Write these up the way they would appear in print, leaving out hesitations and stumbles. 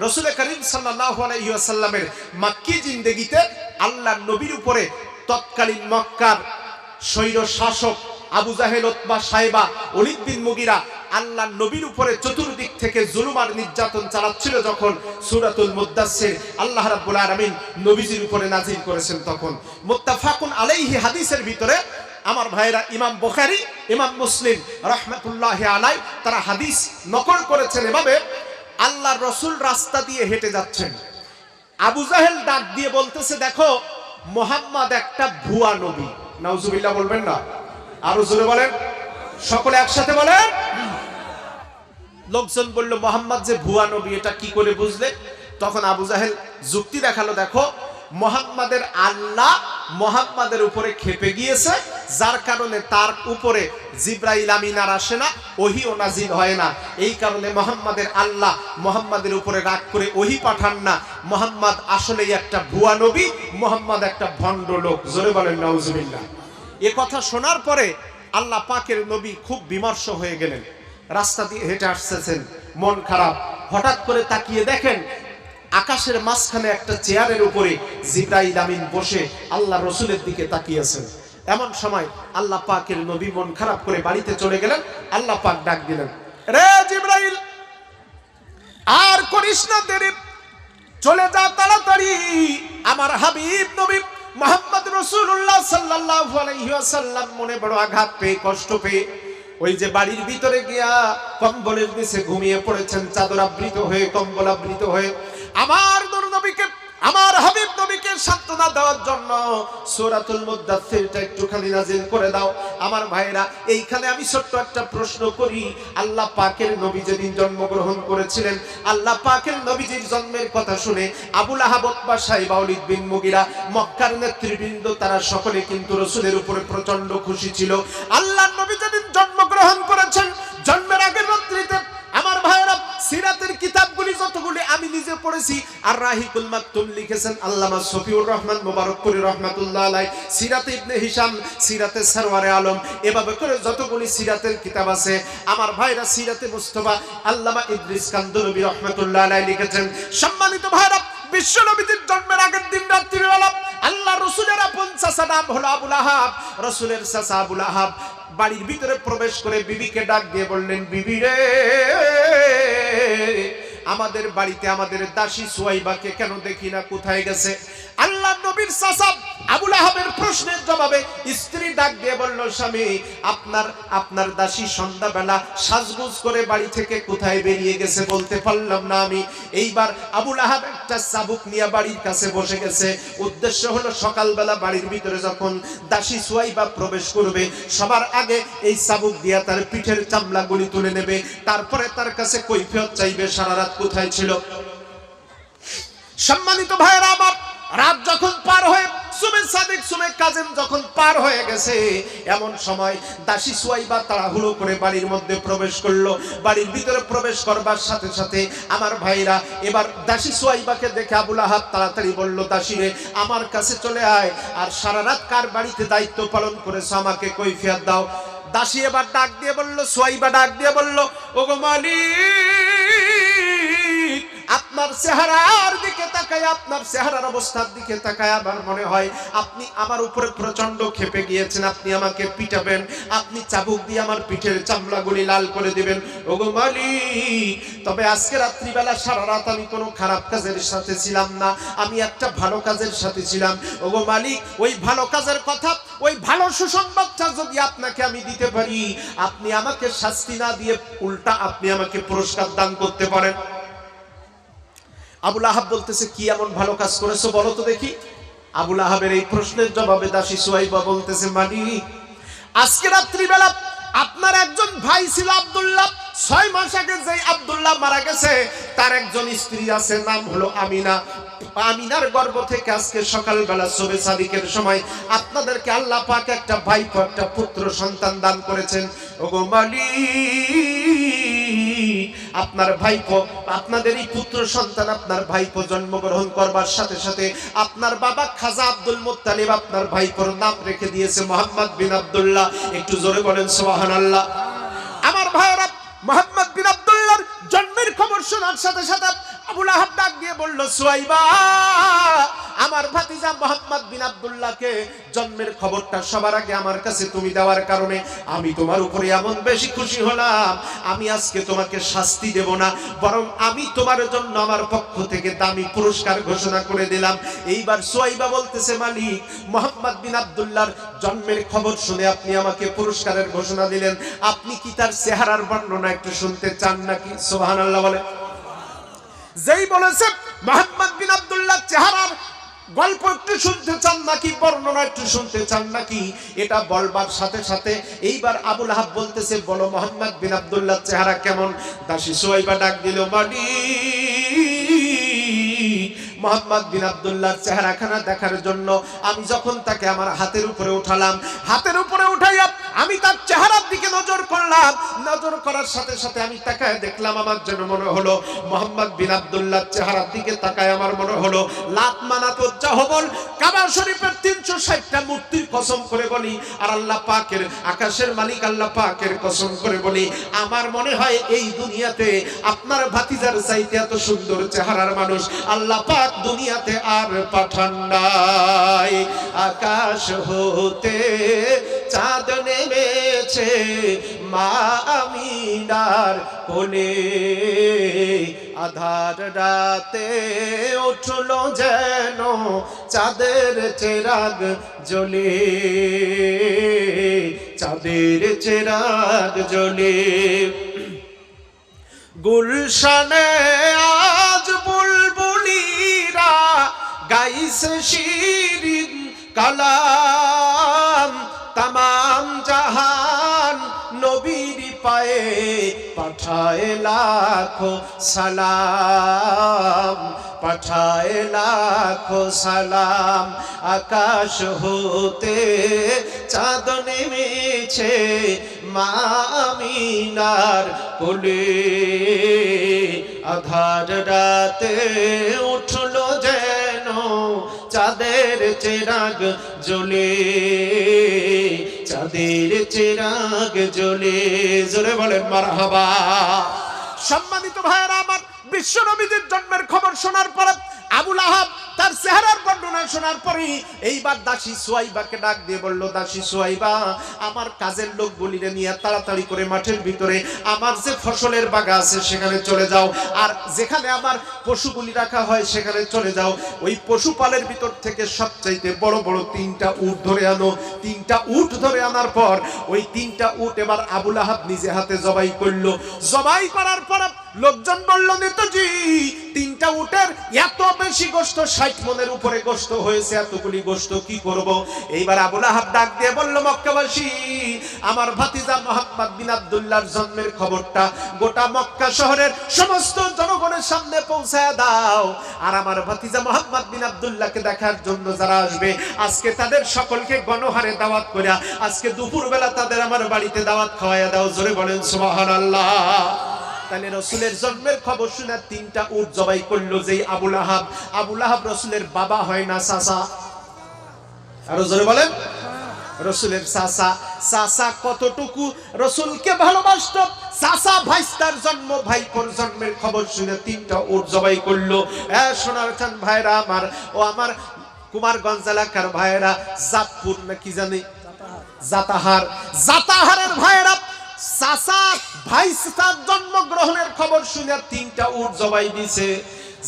রাসূল করিম সাল্লাল্লাহু আলাইহি ওয়াসাল্লামের মক্কি জিন্দেগিতে আল্লাহর নবীর উপরে তৎকালীন মক্কার স্বৈর শাসক আবু জাহেল, উতবা, সাইবা, ওলীদ বিন মুগিরা আল্লাহর নবীর উপরে চতুর্দিক থেকে জুলুম আর নির্যাতন চালাচ্ছিল, যখন সূরাতুল মুদ্দাসসির আল্লাহ রাব্বুল আলামিন নবীজির উপরে নাজিল করেছেন, তখন মুত্তাফাকুন আলাইহি হাদিসের ভিতরে আমার ভাইরা ইমাম বুখারী, ইমাম মুসলিম রাহমাতুল্লাহি আলাইহি তারা হাদিস নকল করেছেন এভাবে, আল্লাহর রাসূল রাস্তা দিয়ে হেঁটে যাচ্ছেন, আবু জাহেল ডাক দিয়ে বলতেছে, দেখো মুহাম্মদ একটা ভুয়া নবী। নাউজুবিল্লাহ বলবেন না? আরো জোরে বলেন, সকলে একসাথে বলেন। লোকজন বলল, মুহাম্মদ যে ভুয়া নবী এটা কি করে বুঝলে? তখন আবু জাহেল যুক্তি দেখালো, দেখো মুহাম্মাদের আল্লাহ মুহাম্মাদের উপরে ক্ষেপে গিয়েছে, যার কারণে তার উপরে জিবরাইল আমিন আর আসে না, ওহীও নাজিল হয় না। এই কারণে মুহাম্মাদের আল্লাহ মুহাম্মাদের উপরে রাগ করে ওহী পাঠান না। মুহাম্মদ আসলেই একটা ভুয়া নবী, মুহাম্মদ একটা ভণ্ড লোক। জোরে বলেন নাউজুবিল্লাহ। এ কথা শোনার পরে আল্লাহ পাকের নবী খুব বিমর্ষ হয়ে গেলেন, রাস্তা দিয়ে হেঁটে আসতেছেন, মন খারাপ। হঠাৎ করে তাকিয়ে দেখেন আকাশের মাঝখানে একটা চেয়ারের উপরে জিবরাইল আমিন বসে আল্লাহ রসুলের দিকে তাকিয়েছেন। এমন সময় আল্লাহ পাকের নবী মন খারাপ করে বাড়িতে চলে গেলেন। আল্লাহ পাক ডাক দিলেন, রে জিবরাইল, আর করিস না দেরি, চলে যা তাড়াতাড়ি। আমার হাবিব নবী মুহাম্মদ রাসূলুল্লাহ সাল্লাল্লাহু আলাইহি ওয়াসাল্লাম মনে বড় আঘাত পেয়ে, কষ্ট পেয়ে ওই যে বাড়ির ভিতরে গিয়া কম্বলের নিচে ঘুমিয়ে পড়েছেন, চাদর আবৃত হয়ে, কম্বল আবৃত হয়ে। আমার নূর নবীকে, আমার হাবিব নবীকে সান্ত্বনা দেওয়ার জন্য সূরাতুল মুদ্দাসসিরটা একটুখানি নাজিল করে দাও। আমার ভাইরা, এইখানে আমি ছোট্ট একটা প্রশ্ন করি, আল্লাহ পাকের নবী যেদিন জন্মগ্রহণ করেছিলেন, আল্লাহ পাকের নবীজির জন্মের কথা শুনে আবু লাহাব, উতবা, সাইবা, ওলীদ বিন মুগিরা, মক্কার নেতৃবৃন্দ তারা সকলে কিন্তু রাসূলের উপরে প্রচন্ড খুশি ছিল। আল্লাহর নবী যেদিন জন্মগ্রহণ করেছেন, জন্মের আগের রাত্রিতে আমার ভাইরা সিরাতের কিতাবগুলি যতগুলি আমি নিজে পড়েছি, আর রাহিকুল মাকতুম লিখেছেন আল্লামা শফিউর রহমান মুবারকপুরি রহমাতুল্লাহ আলাইহি, সিরাতে ইবনে হিশাম, সিরাতে সরওয়ারে আলম, এভাবে করে যতগুলি সিরাতের কিতাব আছে আমার ভাইরা, সিরাতে মুস্তাফা আল্লামা ইদ্রিস কান্দরবী রহমাতুল্লাহ আলাইহি লিখেছেন। সম্মানিত ভাইরা, বিশ্ব নবীর জন্মের আগের দিন রাত্রিবেলা আল্লাহ রাসূলের আপন চাচা নাম হলো আবু লাহাব, রাসূলের চাচা আবু লাহাব বাড়ির ভিতরে প্রবেশ করে বিবিকে ডাক দিয়ে বললেন, বিবি রে, আমাদের বাড়িতে আমাদের দাসী সুয়াইবাকে কেন দেখি না, কোথায় গেছে? আল্লাহ নবীর চাচা আবু লাহাবের প্রশ্নের জবাবে স্ত্রী ডাক দিয়ে বলল, স্বামী, আপনার দাসী সন্ধ্যাবেলা সাজগোজ করে বাড়ি থেকে কোথায় বেরিয়ে গেছে বলতে পারলাম না আমি। এইবার আবু লাহাব একটা চাবুক নিয়ে বাড়ির কাছে বসে গেছে। উদ্দেশ্য হলো সকালবেলা বাড়ির ভিতরে যখন দাসী সুয়াইবা প্রবেশ করবে, সবার আগে এই চাবুক দিয়া তার পিঠের চামড়াগুলি তুলে নেবে, তারপরে তার কাছে কৈফিয়ত চাইবে সারা রাত কোথায় ছিল। সম্মানিত ভাইরা আমার, রাত যখন পার হয়ে সুবে সাদিক, সুবে কাজেম যখন পার হয়ে গেছে, এমন সময় দাসী সুয়াইবা তাড়াহুড়ো করে বাড়ির মধ্যে প্রবেশ করলো। বাড়ির ভিতরে প্রবেশ করবার সাথে সাথে আমার ভাইরা, এবার দাসী সুয়াইবাকে দেখে আবু লাহাব তাড়াতাড়ি বলল, দাসী রে, আমার কাছে চলে আয়, আর সারা রাত কার বাড়িতে দায়িত্ব পালন করেছো আমাকে কৈফিয়ত দাও। দাসী এবার ডাক দিয়ে বলল, সুয়াইবা ডাক দিয়ে বলল, ওগো মালিক, আপনার চেহারার দিকে তাকায়, আপনার চেহারার অবস্থার দিকে তাকায় আমার মনে হয় আপনি আমার উপরে প্রচন্ড ক্ষেপে গিয়েছেন, আপনি আমাকে পিটাবেন, আপনি চাবুক দিয়ে আমার পিঠের চামড়াগুলি লাল করে দিবেন। ওগো মালিক, তবে আজকে রাত্রিবেলা সারা রাত আমি কোনো খারাপ কাজের সাথে ছিলাম না, আমি একটা ভালো কাজের সাথে ছিলাম। ওগো মালিক, ওই ভালো কাজের কথা, ওই ভালো সুসংবাদটা যদি আপনাকে আমি দিতে পারি, আপনি আমাকে শাস্তি না দিয়ে উল্টা আপনি আমাকে পুরস্কার দান করতে পারেন। আবু লাহাব বলতেছে, কি এমন ভালো কাজ করেছো বলো তো দেখি। আবু লাহাবের এই প্রশ্নের জবাবে দাসী সুয়াইবা বলতেছে, মালিক, আজকে রাত্রিবেলা আপনার একজন ভাই ছিল আব্দুল্লাহ, 6 মাস আগে যে আব্দুল্লাহ মারা গেছে, তার একজন স্ত্রী আছে, নাম হলো আমিনা। আমিনার গর্ভ থেকে আজকে সকালবেলা সুবে সাদিকের সময় আপনাদেরকে আল্লাহ পাক একটা ভাইপো, একটা পুত্র সন্তান দান করেছেন। ওগো মালিক, আপনার ভাইপো, আপনাদের এই পুত্র সন্তান, আপনার ভাইপো জন্মগ্রহণ করবার সাথে সাথে আপনার বাবা খাজা আব্দুল মুত্তালিব আপনার ভাইপোর নাম রেখে দিয়েছে মুহাম্মদ বিন আব্দুল্লাহ। একটু জোরে বলেন সুবহানাল্লাহ। আমার ভাইরা, মুহাম্মদ বিন আব্দুল্লাহর জন্মের খবর শোনার সাথে সাথে আবু লাহাব ডাক দিয়ে বলল, সুয়াইবা, আমার ভাতিজা মুহাম্মদ বিন আব্দুল্লাহকে জন্মের খবরটা সবার আগে আমার কাছে তুমি দেওয়ার কারণে আমি তোমার উপরে এমন বেশি খুশি হলাম, আমি আজকে তোমাকে শাস্তি দেব না, বরং আমি তোমার জন্য আমার পক্ষ থেকে দামি পুরস্কার ঘোষণা করে দিলাম। এইবার সুয়াইবা বলতেছে, মালিক, মুহাম্মদ বিন আব্দুল্লাহর জন্মের খবর শুনে আপনি আমাকে পুরস্কারের ঘোষণা দিলেন, আপনি কি তার চেহারার বর্ণনা একটু শুনতে চান নাকি? সুবহানাল্লাহ বলে। যেই বলেছে মুহাম্মদ বিন আব্দুল্লাহ চেহারার গল্প একটু শুনতে চান নাকি, বর্ণনা একটু শুনতে চান নাকি, এটা বলবার সাথে সাথে এইবার আবু লাহাব বলতেছে, বলো মুহাম্মদ বিন আব্দুল্লাহ চেহারা কেমন? দাসী সুয়াইবা ডাক দিল, মুহাম্মদ বিন আব্দুল্লাহর চেহারাখানা দেখার জন্য আমি যখন তাকে আমার হাতের উপরে উঠালাম, হাতের উপরে উঠাইয়া আমি তার চেহারার দিকে নজর করলাম, নজর করার সাথে সাথে আমি তাকায় দেখলাম, আমার যেন মনে হলো মুহাম্মদ বিন আব্দুল্লাহর চেহারার দিকে তাকায় আমার মনে হলো লাত, মানাত, উজ্জা, হবল, কাবা শরীফের 360টা মূর্তির কসম করে বলি, আর আল্লাহ পাকের, আকাশের মালিক আল্লাহ পাকের কসম করে বলি, আমার মনে হয় এই দুনিয়াতে আপনার ভাতিজার চাইতে এত সুন্দর চেহারার মানুষ আল্লাহ পাক দুনিয়াতে আর পাঠান নাই। আকাশ হতে চাঁদ নেমেছে মা আমিনার কোলে, আধার রাতে উঠলো যেন চাঁদের চেরাগ জ্বলে, চাঁদের চেরাগ জ্বলে। গুলশানে আজ বুলবুলিরা গাইছে শিরিন কালাম, তামাম জাহান নবীর পায়ে পাঠায় লাখো সালাম, পাঠায় লাখো সালাম। আকাশ হতে চাঁদ নেমেছে মা আমিনার কোলে, আধার রাতে উঠলো যেন চাঁদের চেরাগ জ্বলে, চাঁদের চেরাগ জ্বলে। জোরে বলেন মারহাবা। সম্মানিত ভাইয়েরা আমার, বিশ্ব নবীদের জন্মের খবর শোনার পরে আবু লাহাব তার চেহারার বর্ণনা শোনার পরে এইবার দাসী সুয়াইবাকে ডাক দিয়ে বলল, দাসী সুয়াইবা, আমার কাজের লোকগুলিরে নিয়ে তাড়াতাড়ি করে মাঠের ভিতরে আমার যে ফসলের বাগা আছে সেখানে চলে যাও, আর যেখানে আমার পশুগুলি রাখা হয় সেখানে চলে যাও। ওই পশুপালের ভিতর থেকে সবচাইতে বড় বড় 3টা উট ধরে আনো। 3টা উট ধরে আনার পর ওই 3টা উট এবার আবু লাহাব নিজে হাতে জবাই করলো। জবাই করার পর লোকজন বলল, নেতাজি, 3টা উটের এত বেশি গোশত, 60 মনের উপরে গোশত হয়েছে, এতগুলি গোশত কি করব? এইবার আবু লাহাব ডাক দিয়ে বলল, মক্কাবাসী, আমার ভাতিজা মুহাম্মদ বিন আব্দুল্লাহর জন্মের খবরটা গোটা মক্কা শহরের সমস্ত জনগণের সামনে পৌঁছায় দাও, আর আমার ভাতিজা মুহাম্মদ বিন আব্দুল্লাহকে দেখার জন্য যারা আসবে আজকে তাদের সকলকে গণহারে দাওয়াত করিয়া আজকে দুপুরবেলা তাদের আমার বাড়িতে দাওয়াত খাওয়াইয়া দাও। জোরে বলেন সুবহানাল্লাহ। তাহলে রসুলের জন্মের খবর শুনে 3টা উট জবাই করলো যেই আবু লাহাব। আবু লাহাব রসুলের বাবা হয় না চাচা? আরো জোরে বলেন। রসুলের চাচা। চাচা কতটুকু রসুলকে ভালোবাসত, চাচা ভাইস্তার জন্ম, ভাইপোর জন্মের খবর শুনে 3টা উট জবাই করলো। সোনার চান ভাইরা আমার, ও আমার কুমারগঞ্জ এলাকার ভাইরা, জাতপুর না কি জানি, জাতাহার, জাতাহারের ভাইরা চাচা ভাইস্তার জন্মগ্রহণের খবর শুনে 3টা উট জবাই দিছে।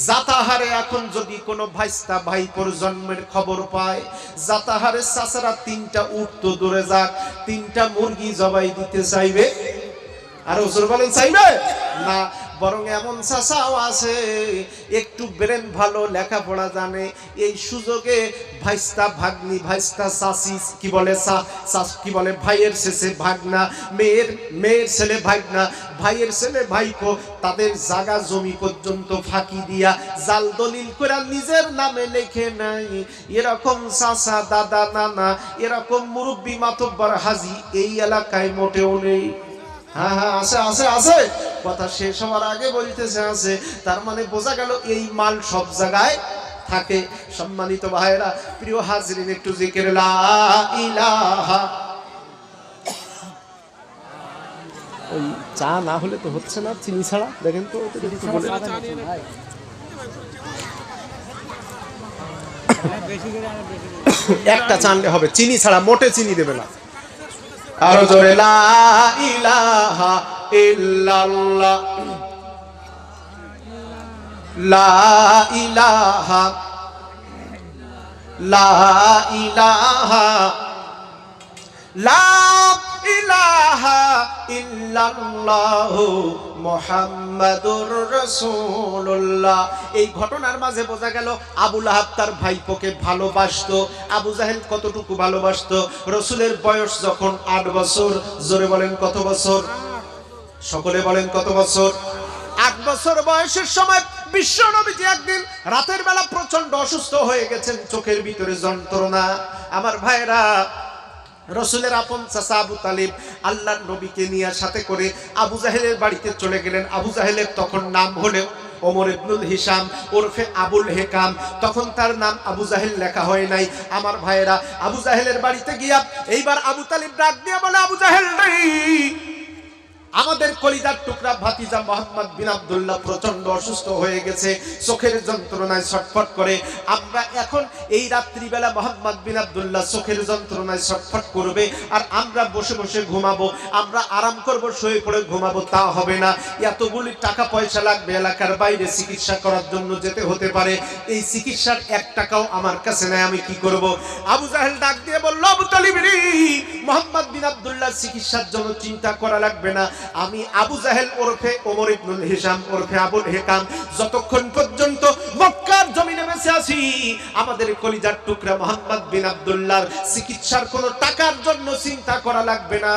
জাতাহারে এখন যদি কোনো ভাইস্তা ভাইপোর জন্মের খবর পায়, জাতাহারে চাচারা 3টা উট তো দূরে যাক, 3টা মুরগি জবাই দিতে চাইবে? আর ওজোর বলেন চাইবে না, বরং এমন চাচাও আছে একটু ব্রেন ভালো, লেখাপড়া জানে, এই সুযোগে ভাইস্তা ভাগ্নি, ভাইস্তা চাচি কি বলে, কি বলে, ভাইয়ের শেষে ভাগনা, মেয়ের ছেলে ভাগনা, ভাইয়ের ছেলে ভাইপো, তাদের জায়গা জমি পর্যন্ত ফাঁকি দিয়া জাল দলিল করে নিজের নামে লেখে নাই। এরকম চাচা, দাদা, নানা, এরকম মুরব্বী মাতব্বর হাজি এই এলাকায় মোটেও নেই। হ্যাঁ হ্যাঁ, আছে আছে আছে, কথা শেষ হওয়ার আগে বলতেছে আছে, তার মানে বোঝা গেল এই মাল সব জায়গায় থাকে। সম্মানিত ভাইরা, প্রিয় হাজরিন, একটু জিকির লা ইলাহা ওই চা না হলে তো হচ্ছে না, চিনি ছাড়া দেখেন তো একটু বলে। একটা চা আনলে হবে, চিনি ছাড়া, মোটে চিনি দেবে না। আরো জোরে লা ইলাহা ইল্লাল্লাহ, লা ইলাহা, লা ইলাহা, লা ইলাহা ইল্লাল্লাহু মুহাম্মাদুর রাসূলুল্লাহ। এই ঘটনার মাঝে বোঝা গেল আবু লাহাব তার ভাইপোকে ভালোবাসতো। আবু জাহেল কতটুকু ভালোবাসতো? রাসূলের বয়স যখন 8 বছর, জোরে বলেন কত বছর? সকলে বলেন কত বছর? 8 বছর বয়সের সময় বিশ্ব নবীজি একদিন রাতের বেলা প্রচন্ড অসুস্থ হয়ে গেছেন, চোখের ভিতরে যন্ত্রণা। আমার ভাইরা, রসুলের আপন চাচা আবু তালিব আল্লাহর নবীকে নিয়ে সাথে করে আবু জাহেলের বাড়িতে চলে গেলেন। আবু জাহেলের তখন নাম হলো ওমর ইবনুল হিশাম ওরফে আবুল হেকাম, তখন তার নাম আবু জাহেল লেখা হয় নাই। আমার ভাইয়েরা, আবু জাহেলের বাড়িতে গিয়া এইবার আবু তালিব ডাক দিয়ে বলে, আবু জাহেল নেই, আমাদের কলিজার টুকরা ভাতিজা মোহাম্মদ বিন আব্দুল্লাহ প্রচন্ড অসুস্থ হয়ে গেছে, চোখের যন্ত্রণায় ছটফট করে। আমরা এখন এই রাত্রিবেলা মোহাম্মদ বিন আব্দুল্লাহ চোখের যন্ত্রণায় ছটফট করবে, আর আমরা বসে বসে ঘুমাবো, আমরা আরাম করবো, শুয়ে পড়ে ঘুমাবো, তা হবে না। এতগুলি টাকা পয়সা লাগবে, এলাকার বাইরে চিকিৎসা করার জন্য যেতে হতে পারে, এই চিকিৎসার 1 টাকাও আমার কাছে নাই, আমি কি করব? আবু জাহেল ডাক দিয়ে বলল, আবু তালিব রে, মোহাম্মদ বিন আব্দুল্লাহ চিকিৎসার জন্য চিন্তা করা লাগবে না, আমি আবু জাহেল ওরফে ওমর ইবনুল হিশাম ওরফে আবুল হেকাম যতক্ষণ পর্যন্ত মক্কার জমিনে বেঁচে আছি, আমাদের কলিজার টুকরা মোহাম্মদ বিন আব্দুল্লাহর চিকিৎসার কোনো টাকার জন্য চিন্তা করা লাগবে না।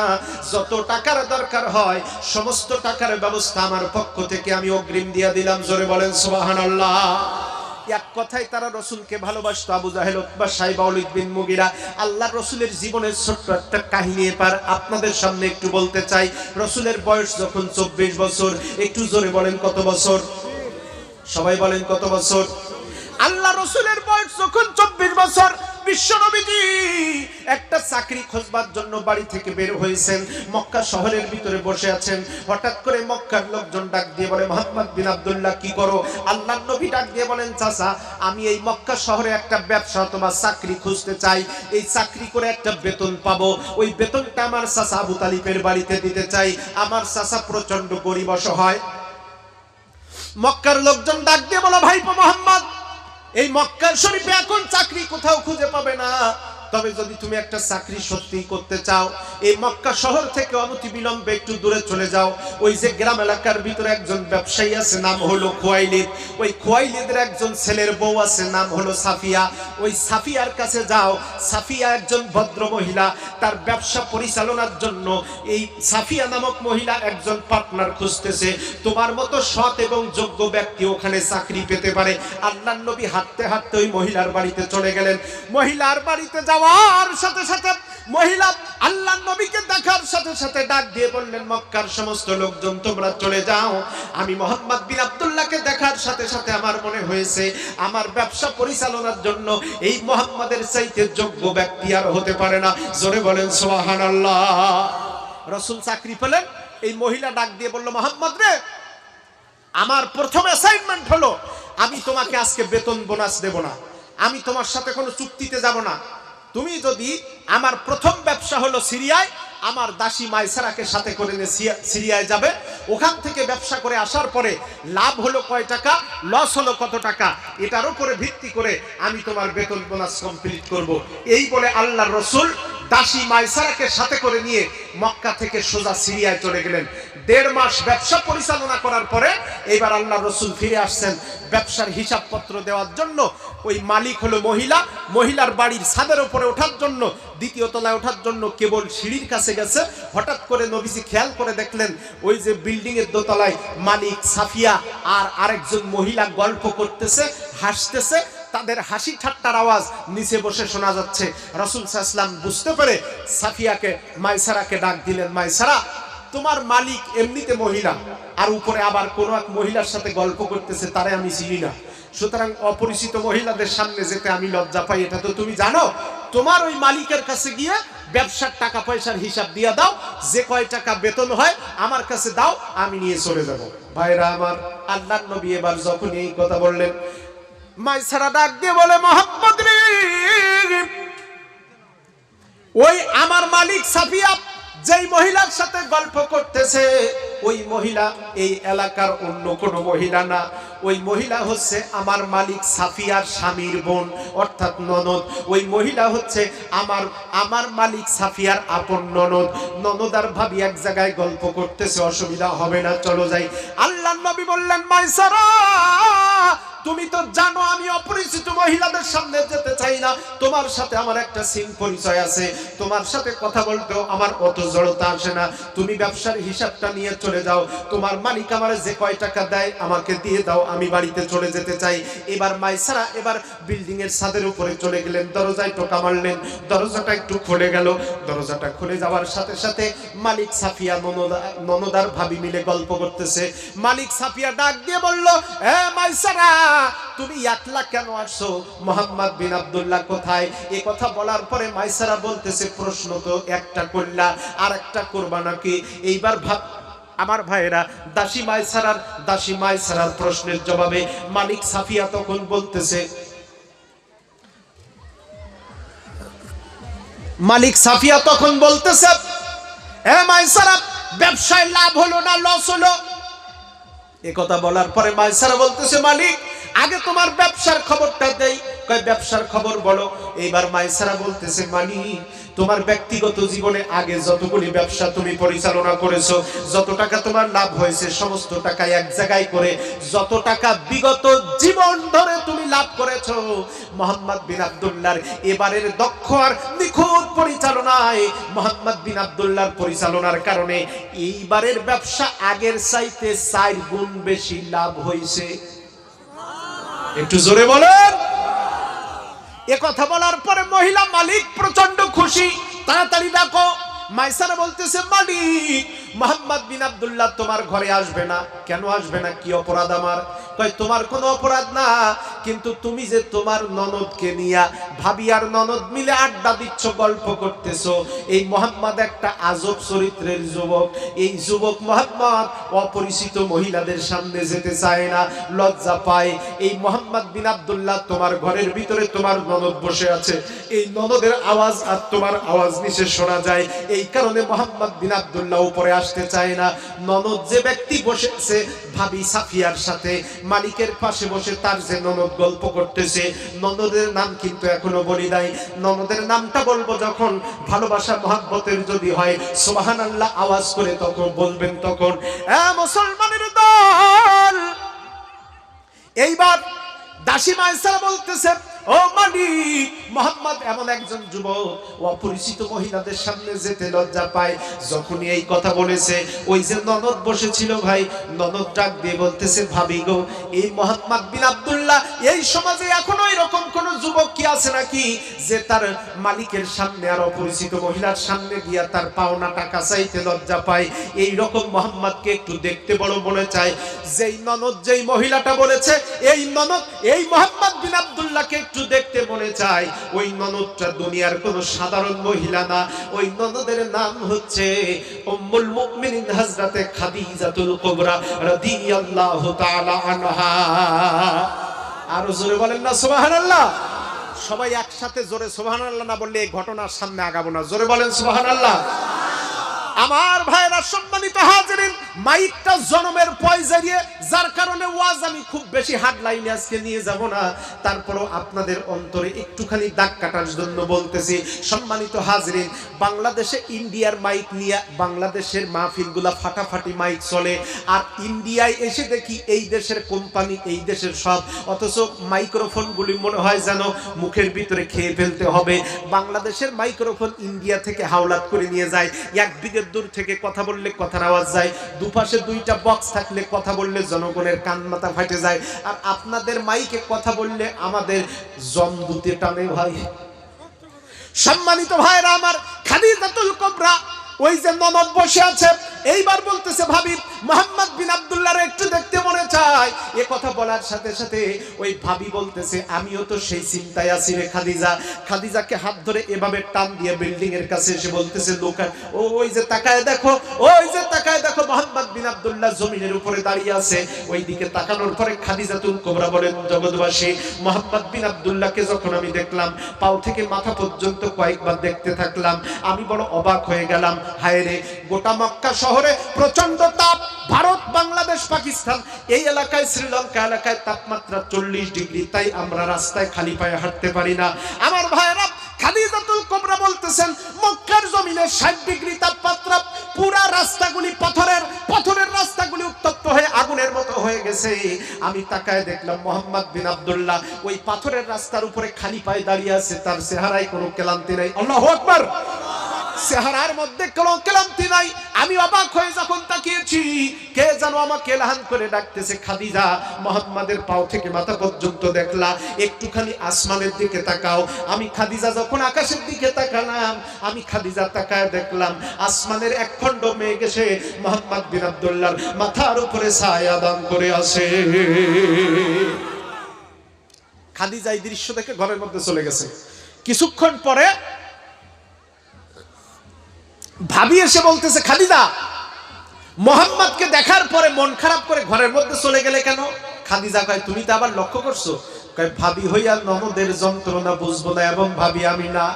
যত টাকার দরকার হয় সমস্ত টাকার ব্যবস্থা আমার পক্ষ থেকে আমি অগ্রিম দিয়ে দিলাম। জোরে বলেন সুবহানাল্লাহ। এক কথায় তারা রসুলকে ভালোবাসতো। আবু জাহেল, উতবা, সাইবা, ওয়ালিদ বিন মুগিরা, আল্লাহর রসুলের জীবনের ছোট্ট একটা কাহিনী এবার আপনাদের সামনে একটু বলতে চাই। রসুলের বয়স যখন 24 বছর, একটু জোরে বলেন কত বছর? সবাই বলেন কত বছর? আল্লাহ রসুলের বয়স যখন 24 বছর, বিশ্ব নবীজি একটা চাকরি খোঁজবার জন্য বাড়ি থেকে বের হয়েছেন, মক্কা শহরের ভিতরে বসে আছেন। হঠাৎ করে মক্কার লোকজন ডাক দিয়ে বলে, মোহাম্মদ বিন আব্দুল্লাহ কি করো? আল্লাহর নবী ডাক দিয়ে বলেন, চাচা আমি এই মক্কা শহরে একটা ব্যবসা অথবা চাকরি খুঁজতে চাই, এই চাকরি করে একটা বেতন পাবো, ওই বেতনটা আমার চাচা আবু তালিবের বাড়িতে দিতে চাই। আমার চাচা প্রচন্ড গরিব অসহায়। মক্কার লোকজন ডাক দিয়ে বলো, ভাইপো মোহাম্মদ, এই মক্কা শরীফে এখন চাকরি কোথাও খুঁজে পাবে না, তবে যদি তুমি একটা চাকরি সত্যি করতে চাও, এই মক্কা শহর থেকে অনতি বিলম্বে একটু দূরে চলে যাও। ওই যে গ্রাম এলাকার ভিতরে একজন ব্যবসায়ী আছে, নাম হলো খুয়াইলিদ, ওই খুয়াইলিদের একজন ছেলের বউ আছে, নাম হলো সাফিয়া। ওই সাফিয়ার কাছে যাও। সাফিয়া একজন ভদ্র মহিলা, তার ব্যবসা পরিচালনার জন্য এই সাফিয়া নামক মহিলা একজন পার্টনার খুঁজতেছে। তোমার মতো সৎ এবং যোগ্য ব্যক্তি ওখানে চাকরি পেতে পারে। আল্লাহর নবী হাঁটতে হাঁটতে ওই মহিলার বাড়িতে চলে গেলেন। মহিলার বাড়িতে যাওয়ার সাথে সাথে মহিলা আল্লাহর নবীকে দেখার সাথে সাথে ডাক দিয়ে বললেন, মক্কার সমস্ত লোকজন তোমরা চলে যাও, আমি মোহাম্মদ বিন আব্দুল্লাহকে দেখার সাথে সাথে আমার মনে হয়েছে আমার ব্যবসা পরিচালনার জন্য এই মোহাম্মদের চাইতে যোগ্য ব্যক্তি আর হতে পারে না। জোরে বলেন সুবহানাল্লাহ। রাসূল চাকরি পেলেন। এই মহিলা ডাক দিয়ে বলল, মোহাম্মদ রে, আমার প্রথম অ্যাসাইনমেন্ট হলো আমি তোমাকে আজকে বেতন বোনাস দেব না, আমি তোমার সাথে কোনো চুক্তিতে যাব না। তুমি যদি, আমার প্রথম ব্যবসা হলো সিরিয়ায়, আমার দাসী মাইসারাকে সাথে করে নিয়ে সিরিয়ায় যাবে, ওখান থেকে ব্যবসা করে আসার পরে লাভ হলো কয় টাকা, লস হলো কত টাকা, এটার উপরে ভিত্তি করে আমি তোমার বেতন বোনাস কমপ্লিট করব। এই বলে আল্লাহর রাসূল দাসী মাইসারাকে সাথে করে নিয়ে মক্কা থেকে সোজা সিরিয়ায় চলে গেলেন। 1.5 মাস ব্যবসা পরিচালনা করার পরে এবার আল্লাহর রাসূল ফিরে আসছেন ব্যবসার হিসাবপত্র দেওয়ার জন্য। ওই মালিক হলো মহিলা। মহিলার বাড়ির ছাদের উপরে ওঠার জন্য, দ্বিতীয় তলায় ওঠার জন্য কেবল সিঁড়ির কাছে গেছে। হঠাৎ করে নবীজি খেয়াল করে দেখলেন ওই যে বিল্ডিং এর দোতলায় মালিক, সাফিয়া আর আরেকজন মহিলা গল্প করতেছে, হাসতেছে। তাদের হাসি ঠাট্টার আওয়াজ নিচে বসে শোনা যাচ্ছে। রাসূল সাল্লাল্লাহু আলাইহি ওয়াসাল্লাম বুঝতে পেরে সাফিয়াকে, মাইসারাকে ডাক দিলেন, মাইসারা, তোমার মালিক এমনিতে মহিলা, আর উপরে আবার কোন এক মহিলার সাথে গল্প করতেছে, তারে আমি চিনি না, সুতরাং অপরিচিত মহিলাদের সামনে যেতে আমি লজ্জা পাই, এটা তো তুমি জানো। তোমার ওই মালিকের কাছে গিয়ে ব্যবসার টাকা পয়সার হিসাব দিয়ে দাও, যে কয় টাকা বেতন হয় আমার কাছে দাও, আমি নিয়ে চলে যাব। ভাইরা আমার, আল্লাহর নবী এবার যখন এই কথা বললেন, মাইসারা ডাক দিয়ে বলে, মুহাম্মদ রে, ওই আমার মালিক সাফিয়া যেই মহিলার সাথে গল্প করতেছে, ওই মহিলা এই এলাকার অন্য কোনো মহিলা না, ওই মহিলা হচ্ছে আমার মালিক সাফিয়ার স্বামীর বোন, অর্থাৎ ননদ। ওই মহিলা হচ্ছে আমার মালিক সাফিয়ার আপন ননদ। ননদ আর ভাবি এক জায়গায় গল্প করতেছে, অসুবিধা হবে না, চলো যাই। আল্লাহর নবী বললেন, মাইসারা, তুমি তো জানো আমি অপরিচিত মহিলাদের সামনে যেতে চাই না, তোমার সাথে আমার একটা সিন পরিচয় আছে, তোমার সাথে কথা বলতেও আমার অত জড়তা আসে না, তুমি ব্যবসার হিসাবটা নিয়ে চলে যাও, তোমার মালিক আমার যে কয় টাকা দেয় আমাকে দিয়ে দাও, আমি বাড়িতে চলে যেতে চাই। এবার মাইসারা এবার বিল্ডিং এর ছাদের উপরে চলে গেলেন, দরজায় টোকা মারলেন, দরজাটা একটু খুলে গেল। দরজাটা খুলে যাওয়ার সাথে সাথে মালিক সাফিয়া ননদার ভাবি মিলে গল্প করতেছে। মালিক সাফিয়া ডাক দিয়ে বলল, মাইসারা, তুমি একলা কেন আসছো? মোহাম্মদ বিন আব্দুল্লাহ কোথায়? এই কথা বলার পরে মাইসারা বলতেছে, প্রশ্ন তো একটা করলা, আর একটা করবা নাকি? এইবার ভাব আমার ভাইয়েরা, দাসী মাইসারার প্রশ্নের জবাবে মালিক সাফিয়া তখন বলতেছে, মাইসারা, ব্যবসায় লাভ হলো না লস হলো? এ কথা বলার পরে মাইসারা বলতেছে, মালিক, আগে তোমার ব্যবসার খবরটা দেই। কয়, ব্যবসার খবর বলো। এইবার মাইসারা বলতেছে, মালিক, তোমার ব্যক্তিগত জীবনে আগে যতগুলি ব্যবসা তুমি পরিচালনা করেছো, যত টাকা তোমার লাভ হয়েছে, সমস্ত টাকা এক জায়গায় করে যত টাকা বিগত জীবন ধরে তুমি লাভ করেছো, মোহাম্মদ বিন আব্দুল্লাহর এবারের দক্ষ আর নিখুঁত পরিচালনায়, মোহাম্মদ বিন আব্দুল্লাহর পরিচালনার কারণে এইবারের ব্যবসা আগের চাইতে 4 গুণ বেশি লাভ হয়েছে। একটু জোরে বলেন। এ কথা বলার পরে মহিলা মালিক প্রচন্ড খুশি, তাড়াতাড়ি ডাকো। মাইসারা বলতেছে, মালিক, মোহাম্মদ বিন আব্দুল্লাহ তোমার ঘরে আসবে না। কেন আসবে না? কি অপরাধ আমার? কয়, তোমার কোনো অপরাধ না, কিন্তু তুমি যে তোমার ননদকে নিয়া ভাবি আর ননদ মিলে আড্ডা দিচ্ছ, গল্প করতেছো, এই মোহাম্মদ একটা আজব চরিত্রের যুবক। এই যুবক মোহাম্মদ অপরিচিত মহিলাদের সামনে যেতে চায় না, লজ্জা পায়। এই মোহাম্মদ বিন আব্দুল্লাহ তোমার ঘরের ভিতরে তোমার ননদ বসে আছে, এই ননদের আওয়াজ আর তোমার আওয়াজ নিচে শোনা যায়, এই কারণে মোহাম্মদ বিন আব্দুল্লাহ উপরে আসতে চায় না। ননদ যে ব্যক্তি বসেছে ভাবি সাফিয়ার সাথে, মালিকের পাশে বসে তার যে ননদ গল্প করতেছে, ননদের নাম কিন্তু এখনো বলি নাই। ননদের নামটা বলবো যখন, ভালোবাসা মহব্বতের যদি হয়, সুবহানাল্লাহ আওয়াজ করে তখন বলবেন। তখন মুসলমানের দল, এইবার দাসী মাইসারা বলতেছে, ও মালিক, মোহাম্মদ এমন একজন যুবক অপরিচিত মহিলাদের সামনে যেতে লজ্জা পায়। যখনই এই কথা বলেছে, ওই যে ননদ বসেছিল ভাই, ননদ ডাক দিয়ে বলতেছে, ভাবি গো, এই মোহাম্মদ বিন আব্দুল্লাহ, এই সমাজে এখনো এরকম কোন যুবক কি আছে নাকি যে তার মালিকের সামনে আর অপরিচিত মহিলার সামনে গিয়া তার পাওনা টাকা চাইতে লজ্জা পায়? এই রকম মোহাম্মদকে একটু দেখতে বড় মনে চায়। যেই ননদ, যেই মহিলাটা বলেছে, এই ননদ এই মোহাম্মদ বিন আব্দুল্লাহকে একটু দেখতে মনে চায়। ওই ননদটা দুনিয়ার কোন সাধারণ মহিলা না, ওই ননদের নাম হচ্ছে উম্মুল মুমিনিন হযরতে খাদিজাতুল কুবরা রাদিয়াল্লাহু তাআলা আনহা। আর জোরে বলেন না সুবহানাল্লাহ। সবাই একসাথে জোরে সুবহানাল্লাহ না বললে এই ঘটনার সামনে আগাবো না। জোরে বলেন সুবহানাল্লাহ। আমার ভাইরা, সম্মানিত হাজিরিন, মাইকটা জনমের পয়জারিয়ে, যার কারণে ওয়াজ আমি খুব বেশি হার্ডলাইনে আজকে নিয়ে যাব না, তারপরও আপনাদের অন্তরে একটুখানি দাগ কাটার জন্য বলতেছি। সম্মানিত হাজিরিন, বাংলাদেশে ইন্ডিয়ার মাইক নিয়ে বাংলাদেশের মাহফিলগুলা ফাটাফাটি মাইক চলে, আর ইন্ডিয়ায় এসে দেখি এই দেশের কোম্পানি, এই দেশের সব, অথচ মাইক্রোফোনগুলি মনে হয় যেন মুখের ভিতরে খেয়ে ফেলতে হবে। বাংলাদেশের মাইক্রোফোন ইন্ডিয়া থেকে হাওলাত করে নিয়ে যায়, 1 বিঘে দূর থেকে কথা বললে কথার আওয়াজ যায়, দুপাশে 2টা বক্স থাকলে কথা বললে জনগণের কান মাথা ফাটে যায়, আর আপনাদের মাইকে কথা বললে আমাদের জমদুতে টানে ভাই। সম্মানিত ভাইরা আমার, খাদিজাতুল কুবরা, ওই যে ননদ বসে আছে, এইবার বলতেছে ভাবি মোহাম্মদ বিন আব্দুল্লাহর একটু দেখতে মনে চায়। এ কথা বলার সাথে সাথে ওই ভাবি বলতেছে আমিও তো সেই চিন্তায় আছি রে খাদিজা। খাদিজাকে হাত ধরে এভাবে টান দিয়ে বিল্ডিং এর কাছে এসে বলতেছে লোকাল ওই যে তাকায় দেখো, ওই যে তাকায় দেখো মোহাম্মদ বিন আব্দুল্লাহ জমিনের উপরে দাঁড়িয়ে আছে। ওই দিকে তাকানোর পরে খাদিজাতুল কুবরা বলেন জগৎবাসী মোহাম্মদ বিন আব্দুল্লাহকে যখন আমি দেখলাম পাও থেকে মাথা পর্যন্ত কয়েকবার দেখতে থাকলাম, আমি বড় অবাক হয়ে গেলাম। হায় রে, গোটা মক্কা শহরে প্রচন্ড তাপ, ভারত বাংলাদেশ পাকিস্তান এই এলাকায় শ্রীলঙ্কা এলাকায় তাপমাত্রা 40 ডিগ্রি, তাই আমরা রাস্তায় খালি পায়ে হাঁটতে পারি না। আমার ভাইয়েরা খাদিজাতুল কুবরা বলতেছেন মক্কার জমিনে 60 ডিগ্রি তাপমাত্রা, পুরা রাস্তাগুলি পাথরের রাস্তাগুলি উত্তপ্ত হয়ে আগুনের মতো হয়ে গেছে। আমি তাকায় দেখলাম মোহাম্মদ বিন আব্দুল্লাহ ওই পাথরের রাস্তার উপরে খালি পায়ে দাঁড়িয়ে আছে, তার চেহারায় কোনো ক্লান্তি নাই। আল্লাহু আকবার। চেহারার মধ্যে কোনো ক্লান্তি নাই। আমি অবাক হয়ে যখন তাকিয়েছি, কে যেন আমাকে এলাহান করে ডাকতেছে খাদিজা। মোহাম্মদের পাও থেকে মাথা পর্যন্ত দেখলা, একটুখানি আসমানের দিকে তাকাও। আমি খাদিজা যখন আকাশের দিকে তাকালাম, আমি খাদিজা তাকায় দেখলাম আসমানের এক খণ্ড মেঘ এসে মোহাম্মদ বিন আব্দুল্লাহর মাথার উপরে ছায়া দান করে আসে। খাদিজা এই দৃশ্য দেখে ঘরের মধ্যে চলে গেছে। কিছুক্ষণ পরে ভাবি এসে বলতেছে খাদিজা মোহাম্মদকে দেখার পরে মন খারাপ করে ঘরের মধ্যে চলে গেলে কেন? খাদিজা কয় তুমি তো আবার লক্ষ্য করছো? কয় ভাবি হইয়া ননদের যন্ত্রণা বুঝবো না এবং ভাবি আমি না।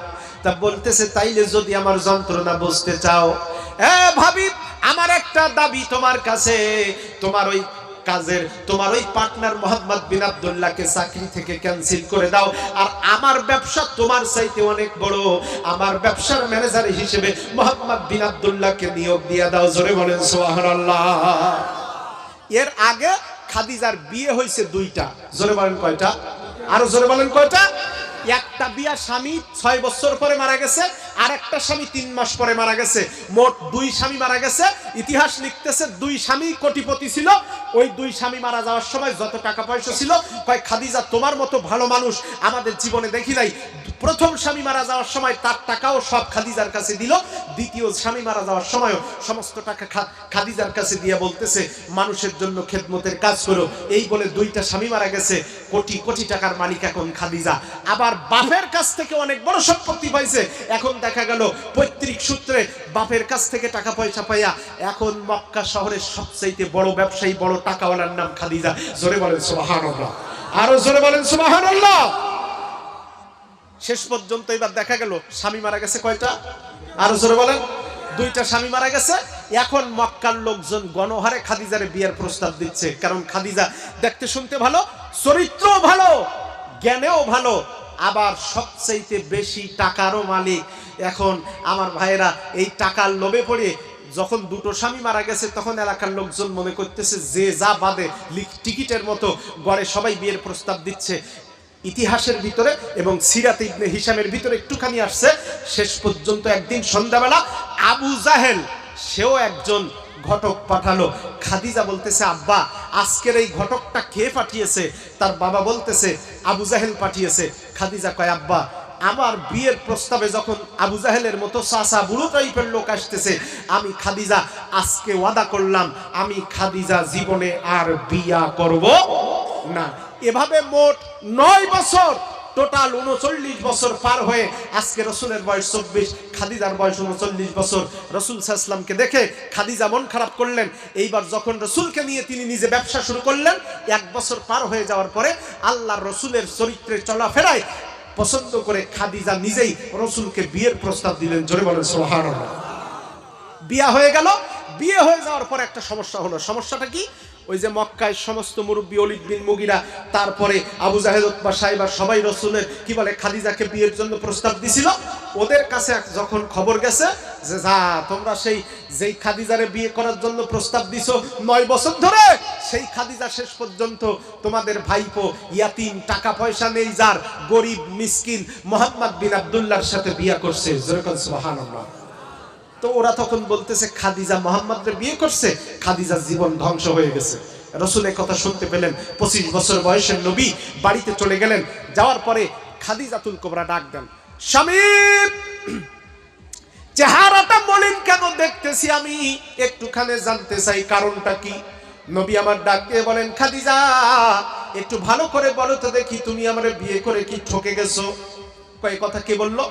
তা বলতেছে তাইলে যদি আমার যন্ত্রণা বুঝতে চাও, ভাবি আমার একটা দাবি তোমার কাছে, তোমার ওই কাজের তোমার ওই পার্টনার মোহাম্মদ বিন আব্দুল্লাহকে চাকরি থেকে ক্যান্সেল করে দাও, আর আমার ব্যবসা তোমার চাইতে অনেক বড়, আমার ব্যবসার ম্যানেজার হিসেবে মোহাম্মদ বিন আব্দুল্লাহকে নিয়োগ দিয়ে দাও। জোরে বলেন সুবহানাল্লাহ। এর আগে খাদিজার বিয়ে হয়েছে 2টা। জোরে বলেন কয়টা? আরো জোরে বলেন কয়টা? একটা বিয়া স্বামী 6 বছর পরে মারা গেছে, আর একটা স্বামী 3 মাস পরে মারা গেছে। মোট 2 স্বামী মারা গেছে। ইতিহাস লিখতেছে 2 স্বামী কোটিপতি ছিল। ওই 2 স্বামী মারা যাওয়ার সময় যত টাকা পয়সা ছিল, কয় খাদিজা তোমার মতো ভালো মানুষ আমাদের জীবনে দেখি নাই। প্রথম স্বামী মারা যাওয়ার সময় তার টাকাও সব খাদিজার কাছে দিল। দ্বিতীয় স্বামী মারা যাওয়ার সময় সমস্ত টাকা খাদিজার কাছে দিয়ে বলতেছে মানুষের জন্য খেদমতের কাজ করো। এই বলে 2টা স্বামী মারা গেছে। কোটি কোটি টাকার মালিক এখন খাদিজা। আবার বাপের কাছ থেকে অনেক বড় সম্পত্তি পাইছে। এখন দেখা গেল পৈতৃক সূত্রে বাপের কাছ থেকে টাকা পয়সা পাইয়া এখন মক্কা শহরের সবচেয়ে বড় ব্যবসায়ী, বড় টাকাওয়ালার নাম খাদিজা। জোরে বলেন সুবহানাল্লাহ। আরো জোরে বলেন সুবহানাল্লাহ। শেষ পর্যন্ত এবার দেখা গেল স্বামী মারা গেছে কয়টা? আরো জোরে বলেন। 2টা স্বামী মারা গেছে। এখন মক্কার লোকজন গণহারে খাদিজারে বিয়ের প্রস্তাব দিচ্ছে, কারণ খাদিজা দেখতে শুনতে ভালো, চরিত্রও ভালো, জ্ঞানেও ভালো, আবার সবচেয়ে বেশি টাকারও মালিক। এখন আমার ভাইয়েরা এই টাকার লোভে পড়ে যখন 2টো স্বামী মারা গেছে, তখন এলাকার লোকজন মনে করতেছে যে যা বাদে টিকিটের মতো গড়ে সবাই বিয়ের প্রস্তাব দিচ্ছে। ইতিহাসের ভিতরে এবং সিরাত ইবনে হিশামের ভিতরে একটুখানি আসছে। শেষ পর্যন্ত একদিন সন্ধ্যাবেলা আবু জাহেল সেও একজন ঘটক পাঠালো। খাদিজা বলতেছে আব্বা আজকের এই ঘটকটা কে পাঠিয়েছে? তার বাবা বলতেছে আবু জাহেল পাঠিয়েছে। খাদিজা কয় আব্বা আমার বিয়ের প্রস্তাবে যখন আবু জাহেলের মতো চাচা বুড়ো টাইপের লোক আসতেছে, আমি খাদিজা আজকে ওয়াদা করলাম আমি খাদিজা জীবনে আর বিয়া করব না। এভাবে মোট 9 বছর, টোটাল 39 বছর পার হয়ে আজকে রসুলের বয়স 24, খাদিজার বয়স 39 বছর। রসুল সাল্লাল্লাহু আলাইহি ওয়াসাল্লামকে দেখে খাদিজা মন খারাপ করলেন। এইবার যখন রসুলকে নিয়ে তিনি নিজে ব্যবসা শুরু করলেন, 1 বছর পার হয়ে যাওয়ার পরে আল্লাহর রসুলের চরিত্রে চলাফেরায় পছন্দ করে খাদিজা নিজেই রসুলকে বিয়ের প্রস্তাব দিলেন। জোরে বলেন সুবহানাল্লাহ। বিয়ে হয়ে গেল। বিয়ে হয়ে যাওয়ার পর একটা সমস্যা হলো। সমস্যাটা কি? ওই যে মক্কায় সমস্ত মুরব্বী ওলীদ বিন মুগিরা, তারপরে আবু জাহেল, উতবা, সাইবা সবাই রসুলের কি বলে খাদিজাকে বিয়ের জন্য প্রস্তাব দিছিল। ওদের কাছে যখন খবর গেছে যে যা তোমরা যেই খাদিজারে বিয়ে করার জন্য প্রস্তাব দিছো 9 বছর ধরে, সেই খাদিজা শেষ পর্যন্ত তোমাদের ভাইপো ইয়াতিম, টাকা পয়সা নেই যার, গরিব মিসকিন মোহাম্মদ বিন আব্দুল্লাহর সাথে বিয়ে করছে। যেরকম সুবহানাল্লাহ। তো ওরা তখন বলতেছে খাদিজা মোহাম্মদের বিয়ে করছে, খাদিজার জীবন ধ্বংস হয়ে গেছে। রসুল এই কথা শুনতে পেলেন। 25 বছর বয়সের নবী বাড়িতে চলে গেলেন। যাওয়ার পরে খাদিজাতুল কুবরা ডাক দেন, স্বামী চেহারাটা মলিন কেন দেখতেছি আমি, একটুখানি জানতে চাই কারণটা কি। নবী আমার ডাক দিয়ে বলেন, খাদিজা একটু ভালো করে বলো তো দেখি, তুমি আমারে বিয়ে করে কি ঠকে গেছো? কয় কথা কে বললো?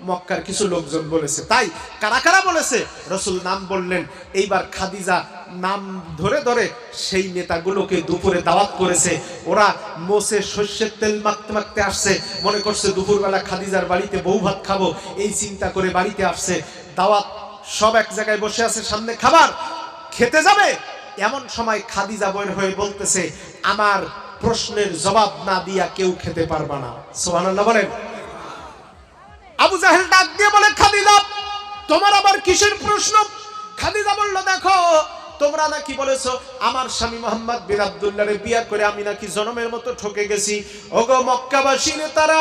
মক্কার কিছু লোকজন বলেছে। তাই কারা কারা বলেছে? রাসূল নাম বললেন। এইবার খাদিজা নাম ধরে ধরে সেই নেতাগুলোকে দুপুরে দাওয়াত করেছে। ওরা মোসে সর্ষের তেল মাখতে মাখতে আসছে, মনে করছে দুপুরবেলা খাদিজার বাড়িতে বউ ভাত খাবো, এই চিন্তা করে বাড়িতে আসছে। দাওয়াত সব এক জায়গায় বসে আছে, সামনে খাবার, খেতে যাবে। এমন সময় খাদিজা বের হয়ে বলতেছে, আমার প্রশ্নের জবাব না দিয়া কেউ খেতে পারবে না। সুবহানাল্লাহ বলেন। আবু জাহেল ডাক দিয়ে বলে, খাদিজা তোমার আবার কিসের প্রশ্ন? খাদিজা বলল, দেখো তোমরা নাকি বলেছো আমার স্বামী মোহাম্মদ বিন আব্দুল্লাহরে বিয়ে করে আমি নাকি জনমের মতো ঠকে গেছি। ওগো মক্কাবাসী নেতারা,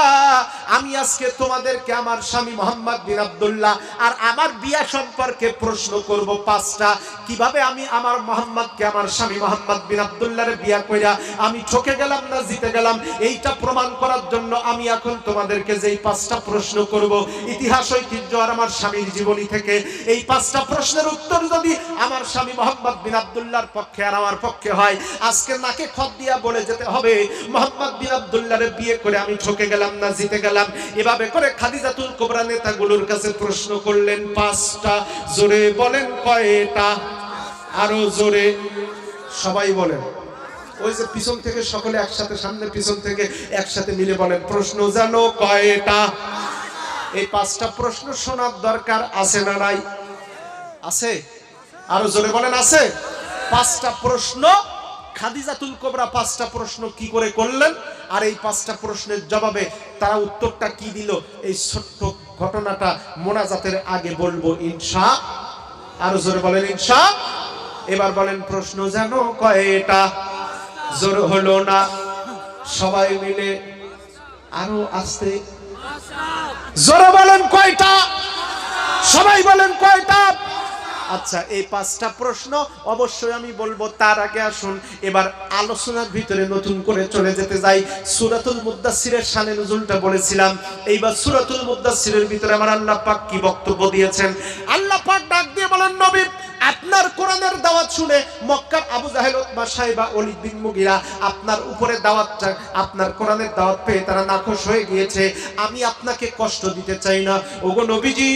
আমি আজকে তোমাদেরকে আমার স্বামী মোহাম্মদ বিন আব্দুল্লাহ আর আমার বিয়া সম্পর্কে প্রশ্ন করব 5টা। কিভাবে আমি আমার মোহাম্মদকে, আমার স্বামী মোহাম্মদ বিন আব্দুল্লাহরে বিয়া কইরা আমি ঠকে গেলাম না জিতে গেলাম, এইটা প্রমাণ করার জন্য আমি এখন তোমাদেরকে যেই 5টা প্রশ্ন করব, ইতিহাস ঐতিহ্য আর আমার স্বামীর জীবনী থেকে এই 5টা প্রশ্নের উত্তর যদি আমার স্বামী মোহাম্মদ বিন আব্দুল্লাহর পক্ষে আর আমার পক্ষে হয়, আজকে নাকে খত দিয়া বলে যেতে হবে মোহাম্মদ বিন আব্দুল্লাহরে বিয়ে করে আমি ঠকে গেলাম না জিতে গেলাম। এভাবে করে খাদিজাতুল কুবরা নেতাগুলোর কাছে প্রশ্ন করলেন 5টা। জোরে বলেন কয়টা? আরো জোরে সবাই বলেন। ওই যে পিছন থেকে সকলে একসাথে, সামনে পিছন থেকে একসাথে মিলে বলেন, প্রশ্ন জানো কয়টা? এই 5টা প্রশ্ন শোনার দরকার আছে না নাই? আছে? আরো জোরে বলেন, আছে? 5টা প্রশ্ন খাদিজাতুল কুবরা 5টা প্রশ্ন কি করে করলেন, আর এই 5টা প্রশ্নের জবাবে তারা উত্তরটা কি দিল, এই ছোট্ট ঘটনাটা মোনাজাতের আগে বলবো ইনশাআল্লাহ। আরো জোরে বলেন ইনশাআল্লাহ। এবার বলেন, প্রশ্ন জানো কয়টা? জোর হলো না, সবাই মিলে আরো আস্তে জোরে বলেন কয়টা? সবাই বলেন কয়টা? আচ্ছা, এই 5টা প্রশ্ন অবশ্যই আমি বলবো, তার আগে আসুন এবার আলোচনার ভিতরে নতুন করে চলে যেতে যাই। সূরাতুল মুদ্দাসসিরের শানে নুজুলটা বলেছিলাম। এইবার সূরাতুল মুদ্দাসসিরের ভিতরে আমার আল্লাহ পাক কি বক্তব্য দিয়েছেন। আল্লাহ পাক ডাক দিয়ে বলেন, নবী আপনার কোরআনের দাওয়াত শুনে মক্কার আবু জাহেল, উতবা, শাইবা, ওলীদ বিন মুগীরা আপনার উপরে দাওয়াতটা, আপনার কোরআনের দাওয়াত পেয়ে তারা নাখোশ হয়ে গিয়েছে। আমি আপনাকে কষ্ট দিতে চাই না। ওগো নবীজি,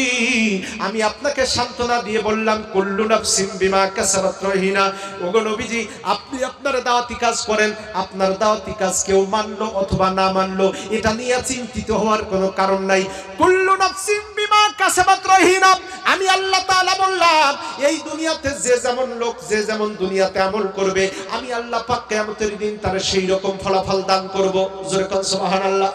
আমি আপনাকে সান্ত্বনা দিয়ে বললাম, কুল্লু নাফসিন বিমা কাসাবাত রহিনা। ওগো নবীজি, আপনি আপনার দাওয়াতি কাজ করেন, আপনার দাওয়াতি কাজ কেউ মানলো অথবা না মানলো এটা নিয়ে চিন্তিত হওয়ার কোনো কারণ নাই। কুল্লু নাফসিন বিমা কাসাবাত রহিনা। আমি আল্লাহ তাআলা বললাম, এই দুনিয়াতে যে যেমন লোক, যে যেমন দুনিয়াতে আমল করবে, আমি আল্লাহ পাক কিয়ামতের দিন তার সেই রকম ফলাফল দান করব। জোরে কোন সুবহানাল্লাহ।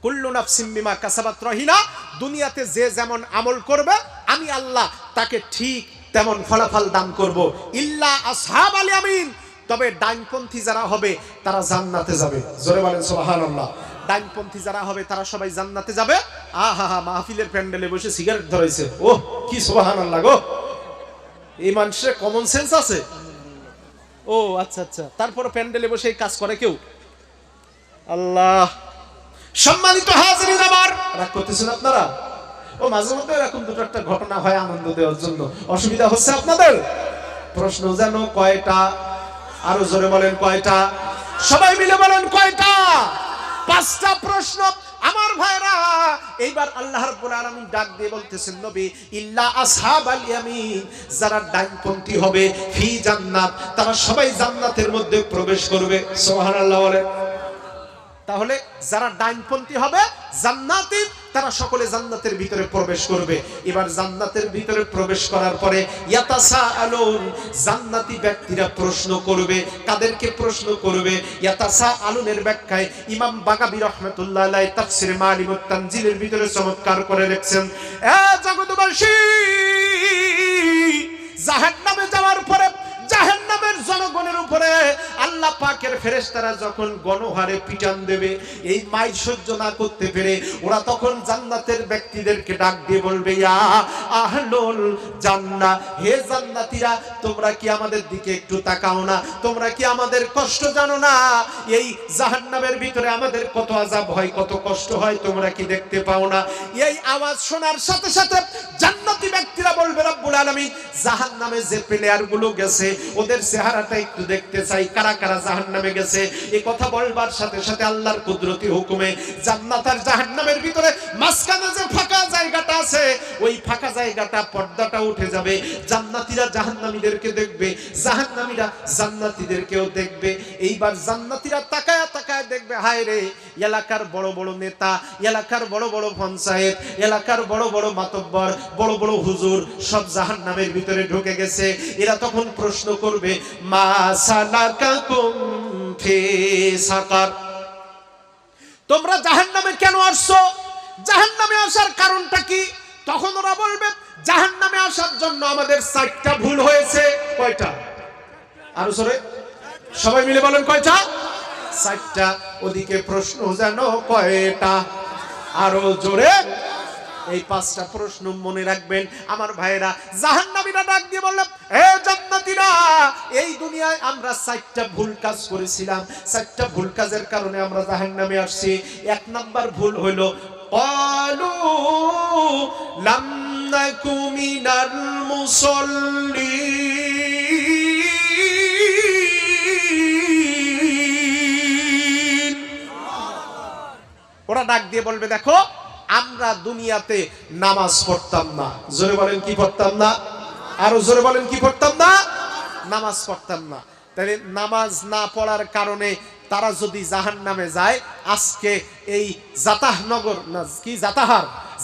কুল্লু নাফসিন বিমা কাসাবাত রহিনা। দুনিয়াতে যে যেমন আমল করবে আমি আল্লাহ তাকে ঠিক তেমন ফলাফল দান করব। ইল্লা আসহাবাল ইয়ামিন, তবে ডাইনপন্থী যারা হবে তারা জান্নাতে যাবে। জোরে বলেন সুবহানাল্লাহ। ডাইনপন্থী যারা হবে তারা সবাই জান্নাতে যাবে। আহা হা, মাহফিলের প্যান্ডেলে বসে সিগারেট ধরাইছে। ওহ কি সুবহানাল্লাহ গো, এই মানুষের কমন সেন্স আছে। ও আচ্ছা আচ্ছা, তারপর প্যান্ডেলে বসে এই কাজ করে কেউ? আল্লাহ। সম্মানিত হাজিরিন, আমার রাগ করতেছেন আপনারা? ও মাঝে মধ্যে এরকম দুটো একটা ঘটনা হয় আনন্দ দেওয়ার জন্য। অসুবিধা হচ্ছে আপনাদের? প্রশ্ন জানো কয়টা? আরো জোরে বলেন কয়টা? সবাই মিলে বলেন কয়টা? 5টা প্রশ্ন। আমার ভাইরা, এইবার আল্লাহ রাব্বুল আলামিন ডাক দিয়ে বলতেছেন, নবী ইল্লা আসহাবাল ইয়ামিন, যারা ডাইনপন্থী হবে ফি জান্নাত, তারা সবাই জান্নাতের মধ্যে প্রবেশ করবে। সুবহানাল্লাহ বলে। তাহলে যারা ডাইনপন্থী হবে জান্নাতি, তারা সকলে জান্নাতের ভিতরে প্রবেশ করবে। এবার জান্নাতের ভিতরে প্রবেশ করার পরে ইয়াতাসাআলুন, জান্নাতি ব্যক্তিরা প্রশ্ন করবে। কাদেরকে প্রশ্ন করবে? ইয়াতাসাআলুনের ব্যাখ্যায় ইমাম বাগাবী রাহমাতুল্লাহ আলাইহি তাফসীর মাআলিমুত তানজিলের ভিতরে চমৎকার করে লিখছেন, এ জগৎবাসী, জাহান্নামে যাওয়ার পরে জাহান্নামের জনগণের উপরে আল্লাহ পাকের ফেরেশতারা যখন গণহারে পিটান দেবে, এই মাইর সহ্য না করতে পেরে ওরা তখন জান্নাতের ব্যক্তিদেরকে ডাক দিয়ে বলবে, ইয়া আহলুল জান্নাহ, হে জান্নাতীরা, তোমরা কি আমাদের দিকে একটু তাকাও না? তোমরা কি আমাদের কষ্ট জানো না? এই জাহান্নামের ভিতরে আমাদের কত আযাব হয়, কত কষ্ট হয়, তোমরা কি দেখতে পাও না? এই আওয়াজ শোনার সাথে সাথে জান্নাতি ব্যক্তিরা বলবে, রব্বুল আলামিন, জাহান্নামে যে প্লেয়ারগুলো গেছে ওদের চেহারাটা একটু দেখতে চাই, কারা কারা জাহান্নামে গেছে। এই কথা বলবার সাথে সাথে আল্লাহর কুদরতি হুকুমে জান্নাত আর জাহান্নামের ভিতরে মাঝখানে যে ফাঁকা জায়গাটা আছে, ওই ফাঁকা জায়গাটা পর্দাটা উঠে যাবে। জান্নাতীরা জাহান্নামীদেরকে দেখবে, জাহান্নামীরা জান্নাতীদেরকেও দেখবে। এইবার জান্নাতীরা তাকায় তাকায় দেখবে, হায় রে, এলাকার বড় বড় নেতা, এলাকার বড় বড় পঞ্চায়েত, এলাকার বড় বড় মাতব্বর, বড় বড় হুজুর সব জাহান্নামের ভিতরে ঢুকে গেছে। এরা তখন প্রশ্ন করবে, মা সালাকাকুম ফি সাকার, তোমরা জাহান্নামে কেন আসছো? জাহান্নামে আসার কারণটা কি? তখন ওরা বলবে, জাহান্নামে আসার জন্য আমাদের 4টা ভুল হয়েছে। কয়টা? আরো জোরে সবাই মিলে বলেন, কয়টা? 4টা। ওদিকে প্রশ্ন জানো কয়টা? আরো জোরে। এই 5টা প্রশ্ন মনে রাখবেন আমার ভাইরা। জাহান্নামীরা ডাক দিয়ে বললেন, হে জান্নাতীরা, এই দুনিয়ায় আমরা 4টা ভুল কাজ করেছিলাম, 4টা ভুল কাজের কারণে আমরা জাহান্নামে আসছি। 1 নাম্বার ভুল হলো, ক্বালু লাম নাকু মিনাল মুসাল্লিন। ওরা ডাক দিয়ে বলবে, দেখো, আমরা দুনিয়াতে নামাজ পড়তাম না। জোরে বলেন, কি পড়তাম না? আরো জোরে বলেন, কি পড়তাম না? নামাজ পড়তাম না। তাহলে নামাজ না পড়ার কারণে তারা যদি জাহান্নামে যায়, আজকে এই জাতাহনগর না কি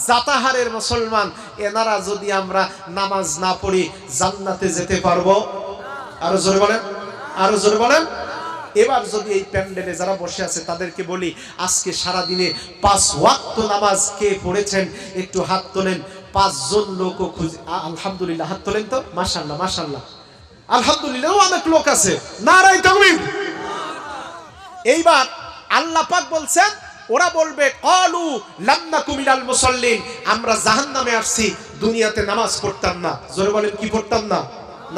জাতাহারের মুসলমান এনারা যদি আমরা নামাজ না পড়ি, জান্নাতে যেতে পারবো? আরো জোরে বলেন, আরো জোরে বলেন। এবার যদি এই প্যান্ডেলে যারা বসে আছে তাদেরকে বলি, আজকে সারা দিনে 5 ওয়াক্ত নামাজ কে পড়েছেন? একটু হাত তোলেন। 5 জন লোকও খুঁজে, আলহামদুলিল্লাহ, হাত তোলেন তো। মাশাআল্লাহ, মাশাআল্লাহ, আলহামদুলিল্লাহ, অনেক লোক আছে। নারায়ে তাকবীর। এইবার আল্লাহ পাক বলছেন, ওরা বলবে, ক্বালু লাম নাকু মিনাল মুসাল্লিন, আমরা জাহান্নামে আসছি, দুনিয়াতে নামাজ পড়তাম না। জোরে বলেন, কি পড়তাম না?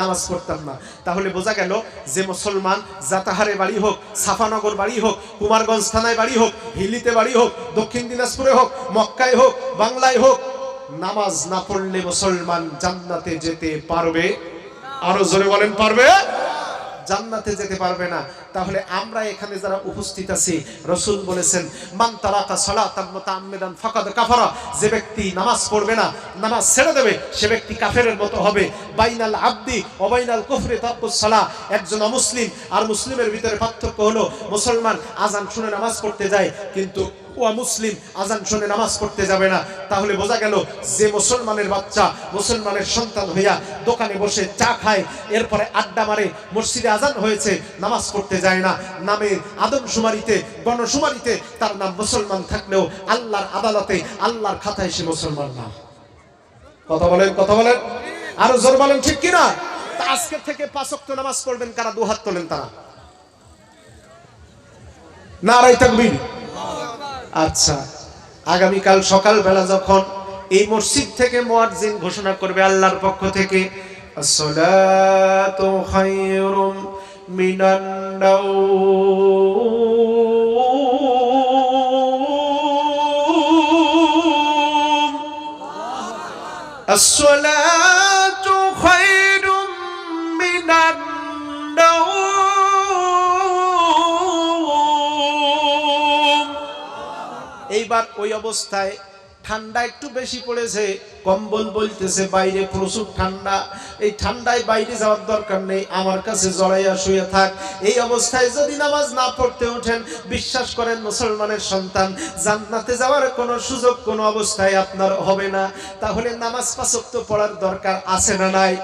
নামাজ পড়তাম না। তাহলে বোঝা গেল যে মুসলমান জাতাহারে বাড়ি হোক, সাফানগর বাড়ি হোক, কুমারগঞ্জ থানায় বাড়ি হোক, হিলিতে বাড়ি হোক, দক্ষিণ দিনাজপুরে হোক, মক্কায় হোক, বাংলায় হোক, নামাজ না পড়লে মুসলমান জান্নাতে যেতে পারবে? আরো জোরে বলেন, পারবে? জান্নাতে যেতে পারবে না। তাহলে আমরা এখানে যারা উপস্থিত আছি, রাসূল বলেছেন, মান তারাকা সালাতান মুতাআম্মিদান ফাকাদ কাফারা, যে ব্যক্তি নামাজ পড়বে না, নামাজ ছেড়ে দেবে, সে ব্যক্তি কাফেরের মতো হবে। বাইনাল আবদি ওয়া বাইনাল কুফরি তারকুস সালাহ, একজন অমুসলিম আর মুসলিমের ভিতরে পার্থক্য হলো, মুসলমান আযান শুনে নামাজ পড়তে যায়, কিন্তু ও মুসলিম আযান শুনে নামাজ পড়তে যাবে না। তাহলে বোঝা গেল যে মুসলমানের বাচ্চা, মুসলমানের সন্তান হইয়া দোকানে বসে চা খায়, এরপরে আড্ডা মারে, মসজিদে আযান হয়েছে, নামাজ পড়তে যায় না, নামে আদমশুমারিতে, গণশুমারিতে তার নাম মুসলমান থাকলেও আল্লাহর আদালতে, আল্লাহর খাতায় সে মুসলমান না। কথা বলেন, কথা বলেন, আরো জোর বলেন, ঠিক কিনা? তা আজকে থেকে 5 ওয়াক্ত নামাজ পড়বেন কারা? 2 হাত তোলেন তারা। নারায়ে তাকবীর। আচ্ছা, আগামীকাল সকালবেলা যখন এই মসজিদ থেকে মুয়াজ্জিন ঘোষণা করবে আল্লাহর পক্ষ থেকে, আসসালাতু খায়রুম মিনান নাওম, আসসালাতু খায়রুম মিনান নাওম। এইবার ওই অবস্থায় ঠান্ডা একটু বেশি পড়েছে, কম্বল বলতেছে বাইরে প্রচুর ঠান্ডা, এই ঠান্ডায় বাইরে যাওয়ার দরকার নেই, আমার কাছে জড়াইয়া শুয়ে থাক। এই অবস্থায় যদি নামাজ না পড়তে ওঠেন, বিশ্বাস করেন মুসলমানের সন্তান, জান্নাতে যাওয়ার কোনো সুযোগ কোনো অবস্থায় আপনার হবে না। তাহলে নামাজ 5 ওয়াক্ত পড়ার দরকার আছে না নাই?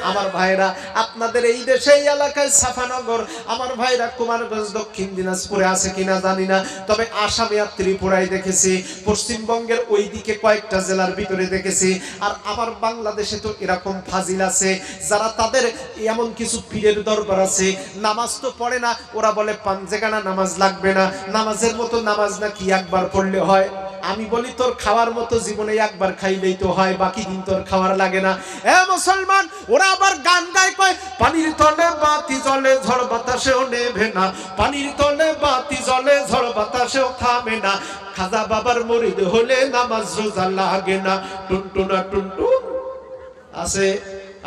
আমার ভাইরা আপনাদের এই দেশে এই এলাকায় সাফানগর, আমার ভাইরা কুমারগঞ্জ দক্ষিণ দিনাজপুরে আছে কিনা জানি না, তবে আসামে আর ত্রিপুরায় দেখেছি, পশ্চিমবঙ্গের ওই দিকে কয়েকটা জেলার ভিতরে দেখেছি। আর আমার বাংলাদেশে তো এরকম ফাজিল আছে যারা তাদের এমন কিছু পীরের দরবার আছে, নামাজ তো পড়ে না, ওরা বলে পাঞ্জেগানা নামাজ লাগবে না, নামাজের মতো নামাজ নাকি একবার পড়লে হয়। আমি বলি তোর খাওয়ার মতো জীবনে একবার খাইলেই তো হয়, বাকি দিন তোর খাওয়ার লাগে না। এ মুসলমান, ওরা আবার গান গায়, কয় পানির তলে বাতি জ্বলে ঝড় বাতাসেও নেভে না, পানির তলে বাতি জ্বলে ঝড় বাতাসেও থামে না, খাজা বাবার মুরিদ হলে নামাজ রোজা লাগে না, টুনটুনা টুনটুন আছে।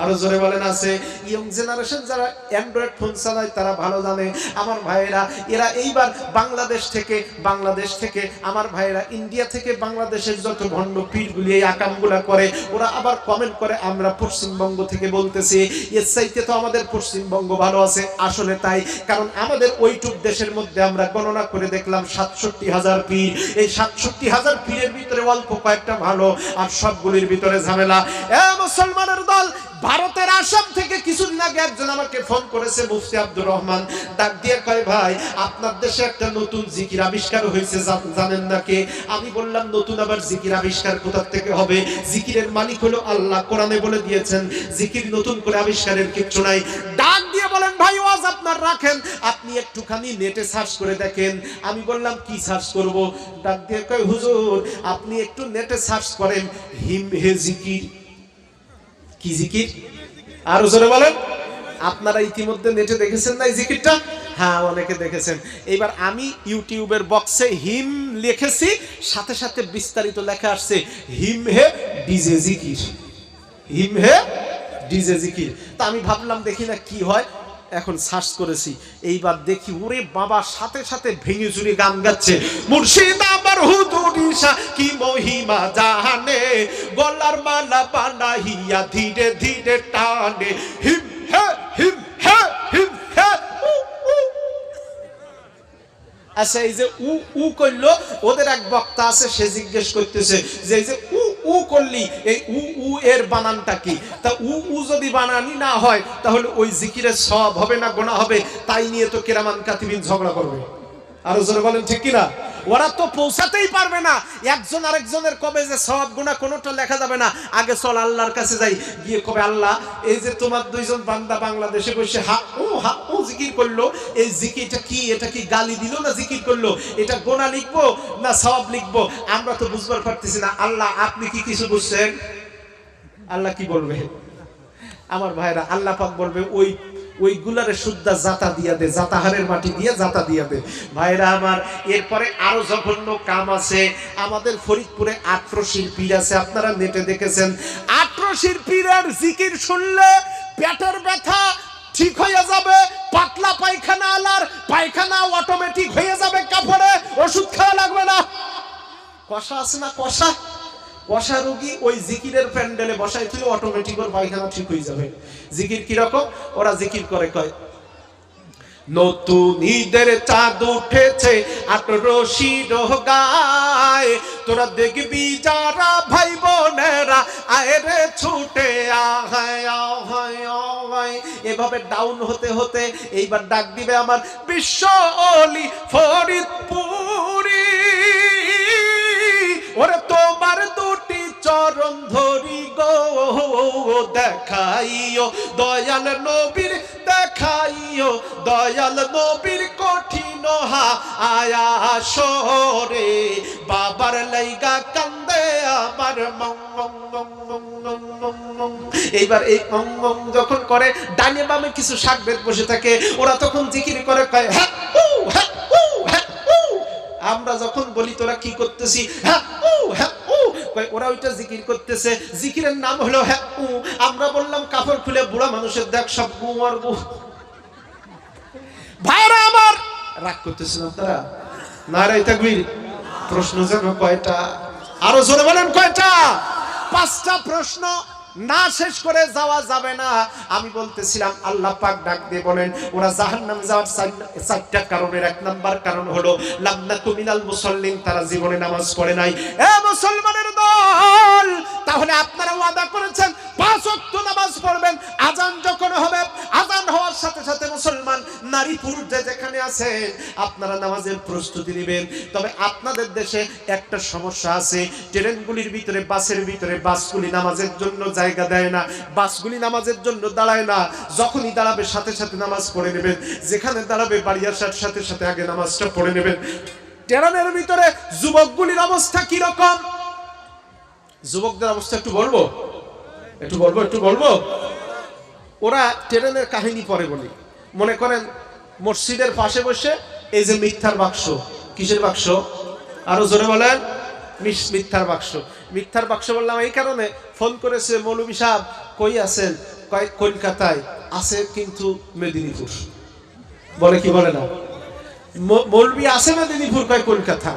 আরো জোরে বলেন আছে। ইয়ং জেনারেশন যারা অ্যান্ড্রয়েড ফোন চালায় তারা ভালো জানে। আমার ভাইয়েরা এরা এইবার বাংলাদেশ থেকে আমার ভাইয়েরা ইন্ডিয়া থেকে বাংলাদেশের যত ভণ্ড পীরগুলি এই আকামগুলা করে, ওরা আবার কমেন্ট করে আমরা পশ্চিমবঙ্গ থেকে বলতেছি, এর চাইতে তো আমাদের পশ্চিমবঙ্গ ভালো আছে। আসলে তাই, কারণ আমাদের ওইটুক দেশের মধ্যে আমরা গণনা করে দেখলাম 67,000 পীর। এই 67,000 পীরের ভিতরে অল্প কয়েকটা ভালো, আর সবগুলির ভিতরে ঝামেলা। এ মুসলমানের দল, ভারতের আসাম থেকে কিছুদিন আগে একজন আমাকে ফোন করেছে, মুফতি আব্দুর রহমান, ডাক দিয়ে কয় ভাই আপনার দেশে একটা নতুন জিকির আবিষ্কার হয়েছে, জানেন না কে? আমি বললাম নতুন আবার জিকির আবিষ্কার কোথা থেকে হবে? জিকিরের মালিক হলো আল্লাহ, কোরআনে বলে দিয়েছেন জিকির নতুন করে আবিষ্কারের কিছু নাই। ডাক দিয়ে বলেন ভাই ওয়াজ আপনার রাখেন, আপনি একটুখানি নেটে সার্চ করে দেখেন। আমি বললাম কি সার্চ করব? ডাক দিয়ে কয় হুজুর আপনি একটু নেটে সার্চ করেন হিম হে জিকির। কি জিকির? আরো জোরে বলেন। আপনারা ইতিমধ্যে নেটে দেখেছেন না এই জিকিরটা? হ্যাঁ, অনেকে দেখেছেন। এইবার আমি ইউটিউবের বক্সে হিম লিখেছি, সাথে সাথে বিস্তারিত লেখা আসছে হিম হে ডিজে জিকির, হিম হে ডিজে জিকির। তা আমি ভাবলাম দেখি না কি হয়, এখন সার্চ করেছি। এইবার দেখি ওরে বাবা, সাথে সাথে ভেঙে চুরি গান গাচ্ছে, মুর্শিদ আমার হুজুরিশা কি মহিমা জানে, গলার মালা বানাইয়া ধীরে ধীরে টানে, হিম হে হিম হে হিম হে। আচ্ছা, এই যে উ উ করলো, ওদের এক বক্তা আছে, সে জিজ্ঞেস করতেছে যে এই যে উ উ করলি, এই উ উ এর বানানটা কি? তা উ উ যদি বানানি না হয় তাহলে ওই জিকিরের সওয়াব হবে না গুনাহ হবে? তাই নিয়ে তো কিরামান কাতিবিন ঝগড়া করবে। আরো জোরে বলেন ঠিক কিনা? ওরা তো পৌঁছাতেই পারবে না, একজন আরেকজনের কবে যে সওয়াব গুনাহ কোনোটা লেখা যাবে না। আগে চল আল্লাহর কাছে যাই, গিয়ে কবে আল্লাহ এই যে তোমার দুইজন বান্দা বাংলাদেশে বসে হা ও জিকির করলো, এই জিকিরটা কি? এটা কি গালি দিল না জিকির করলো? এটা গুনাহ লিখবো না সওয়াব লিখবো? আমরা তো বুঝবার পারতেছি না। আল্লাহ আপনি কি কিছু বুঝছেন? আল্লাহ কি বলবে? আমার ভাইরা, আল্লাহ পাক বলবে ওই গুলারে শুদ্ধা জাতা দিয়া দে, জাতাহারের মাটি দিয়ে জাতা দিয়া দে। ভাইরা আমার, এরপরে আরো জঘন্য কাম আছে। আমাদের ফরিদপুরে ৮৮ পীর আছে, আপনারা নেটে দেখেছেন। ৮৮ পীরের জিকির শুনলে পেটের ব্যথা ঠিক হয়ে যাবে, পাতলা পায়খানা আলার পায়খানা অটোমেটিক হয়ে যাবে, কাপড়ে ওষুধ খাওয়া লাগবে না। কষা আছে না, কষা কষা রোগী ওই জিকিরের প্যান্ডেলে বসাই তুই অটোমেটিক ওর পায়খানা ঠিক হয়ে যাবে। জিকির কিরকম? ওরা জিকির করে কয় নতুন ঈদের চাঁদ উঠেছে ৮৮ গায়ে, তোরা দেখবি যারা ভাই বোনেরা আয় রে ছুটে আয় আয় আয়। এভাবে ডাউন হতে হতে এইবার ডাক দিবে আমার বিশ্ব ওলি ফরিদপুরি, ওরে তোমার দুটি চরণ ধরি গো, দেখাইও দয়াল নবীর, দেখাইও দয়াল নবীর কঠিন আয়া সরে, বাবার লাইগা কান্দে আমার মং মং মং মং মং মং মং। এইবার এই মং মং যখন করে, ডানে বামে কিছু শাকবেদ বসে থাকে, ওরা তখন জিকির করে কয় হ্যাঁ উ হ্যাঁ উ হ্যাঁ উ। আমরা যখন বলি তোরা কি করতেছি, হ্যাঁ উ হ্যাঁ উ, ওরা ওইটা জিকির করতেছে। জিকিরের নাম হলো হ্যাঁ উ। আমরা বললাম কাপড় খুলে বুড়া মানুষের দেখ সব গু আর গু। ভাইরা আমার, রাগ করতেছিলাম তারা? নারায়ে তাকবীর। প্রশ্ন যেন কয়টা? আরো জোরে বলেন কয়টা? 5টা প্রশ্ন। না শেষ করে যাওয়া যাবে না। আমি বলতেছিলাম আল্লাহ পাক ডাক দিয়ে বলেন ওরা জাহান্নামে যাওয়ার চারটা কারণের এক নাম্বার কারণ হলো লাম নাকু মিনাল মুসাল্লিন, তারা জীবনে নামাজ পড়ে নাই। এ মুসলমানের দল, তাহলে আপনারা ওয়াদা করেছেন 5 ওয়াক্ত নামাজ পড়বেন। আজান যখন হবে, আজান হওয়ার সাথে সাথে মুসলমান নারী পুরুষ যে যেখানে আছেন আপনারা নামাজের প্রস্তুতি নেবেন। তবে আপনাদের দেশে একটা সমস্যা আছে, ট্রেনগুলির ভিতরে, বাসের ভিতরে বাসগুলি নামাজের জন্য জায়গা দেয় না, বাসগুলি নামাজের জন্য দাঁড়ায় না। যখনই দাঁড়াবে সাথে সাথে নামাজ পড়ে নেবেন, যেখানে দাঁড়াবে বাড়ি আসার সাথে সাথে আগে নামাজটা পড়ে নেবেন। ট্রেনের ভিতরে যুবকগুলির অবস্থা কি রকম? যুবকদের অবস্থা একটু বলবো। ওরা ট্রেনের কাহিনী পরে বলি। মনে করেন মসজিদের পাশে বসে এই যে মিথ্যার বাক্স, কিসের বাক্স? আরো জোরে বলেন। মিথ্যার বাক্স। মিথ্যার বাক্স বললাম এই কারণে, ফোন করেছে মৌলভী সাহেব কই আছেন? কলকাতায় আছে কিন্তু মেদিনীপুর। বলে কি বলে না? মৌলভী আছে মেদিনীপুর, কয় কলকাতা।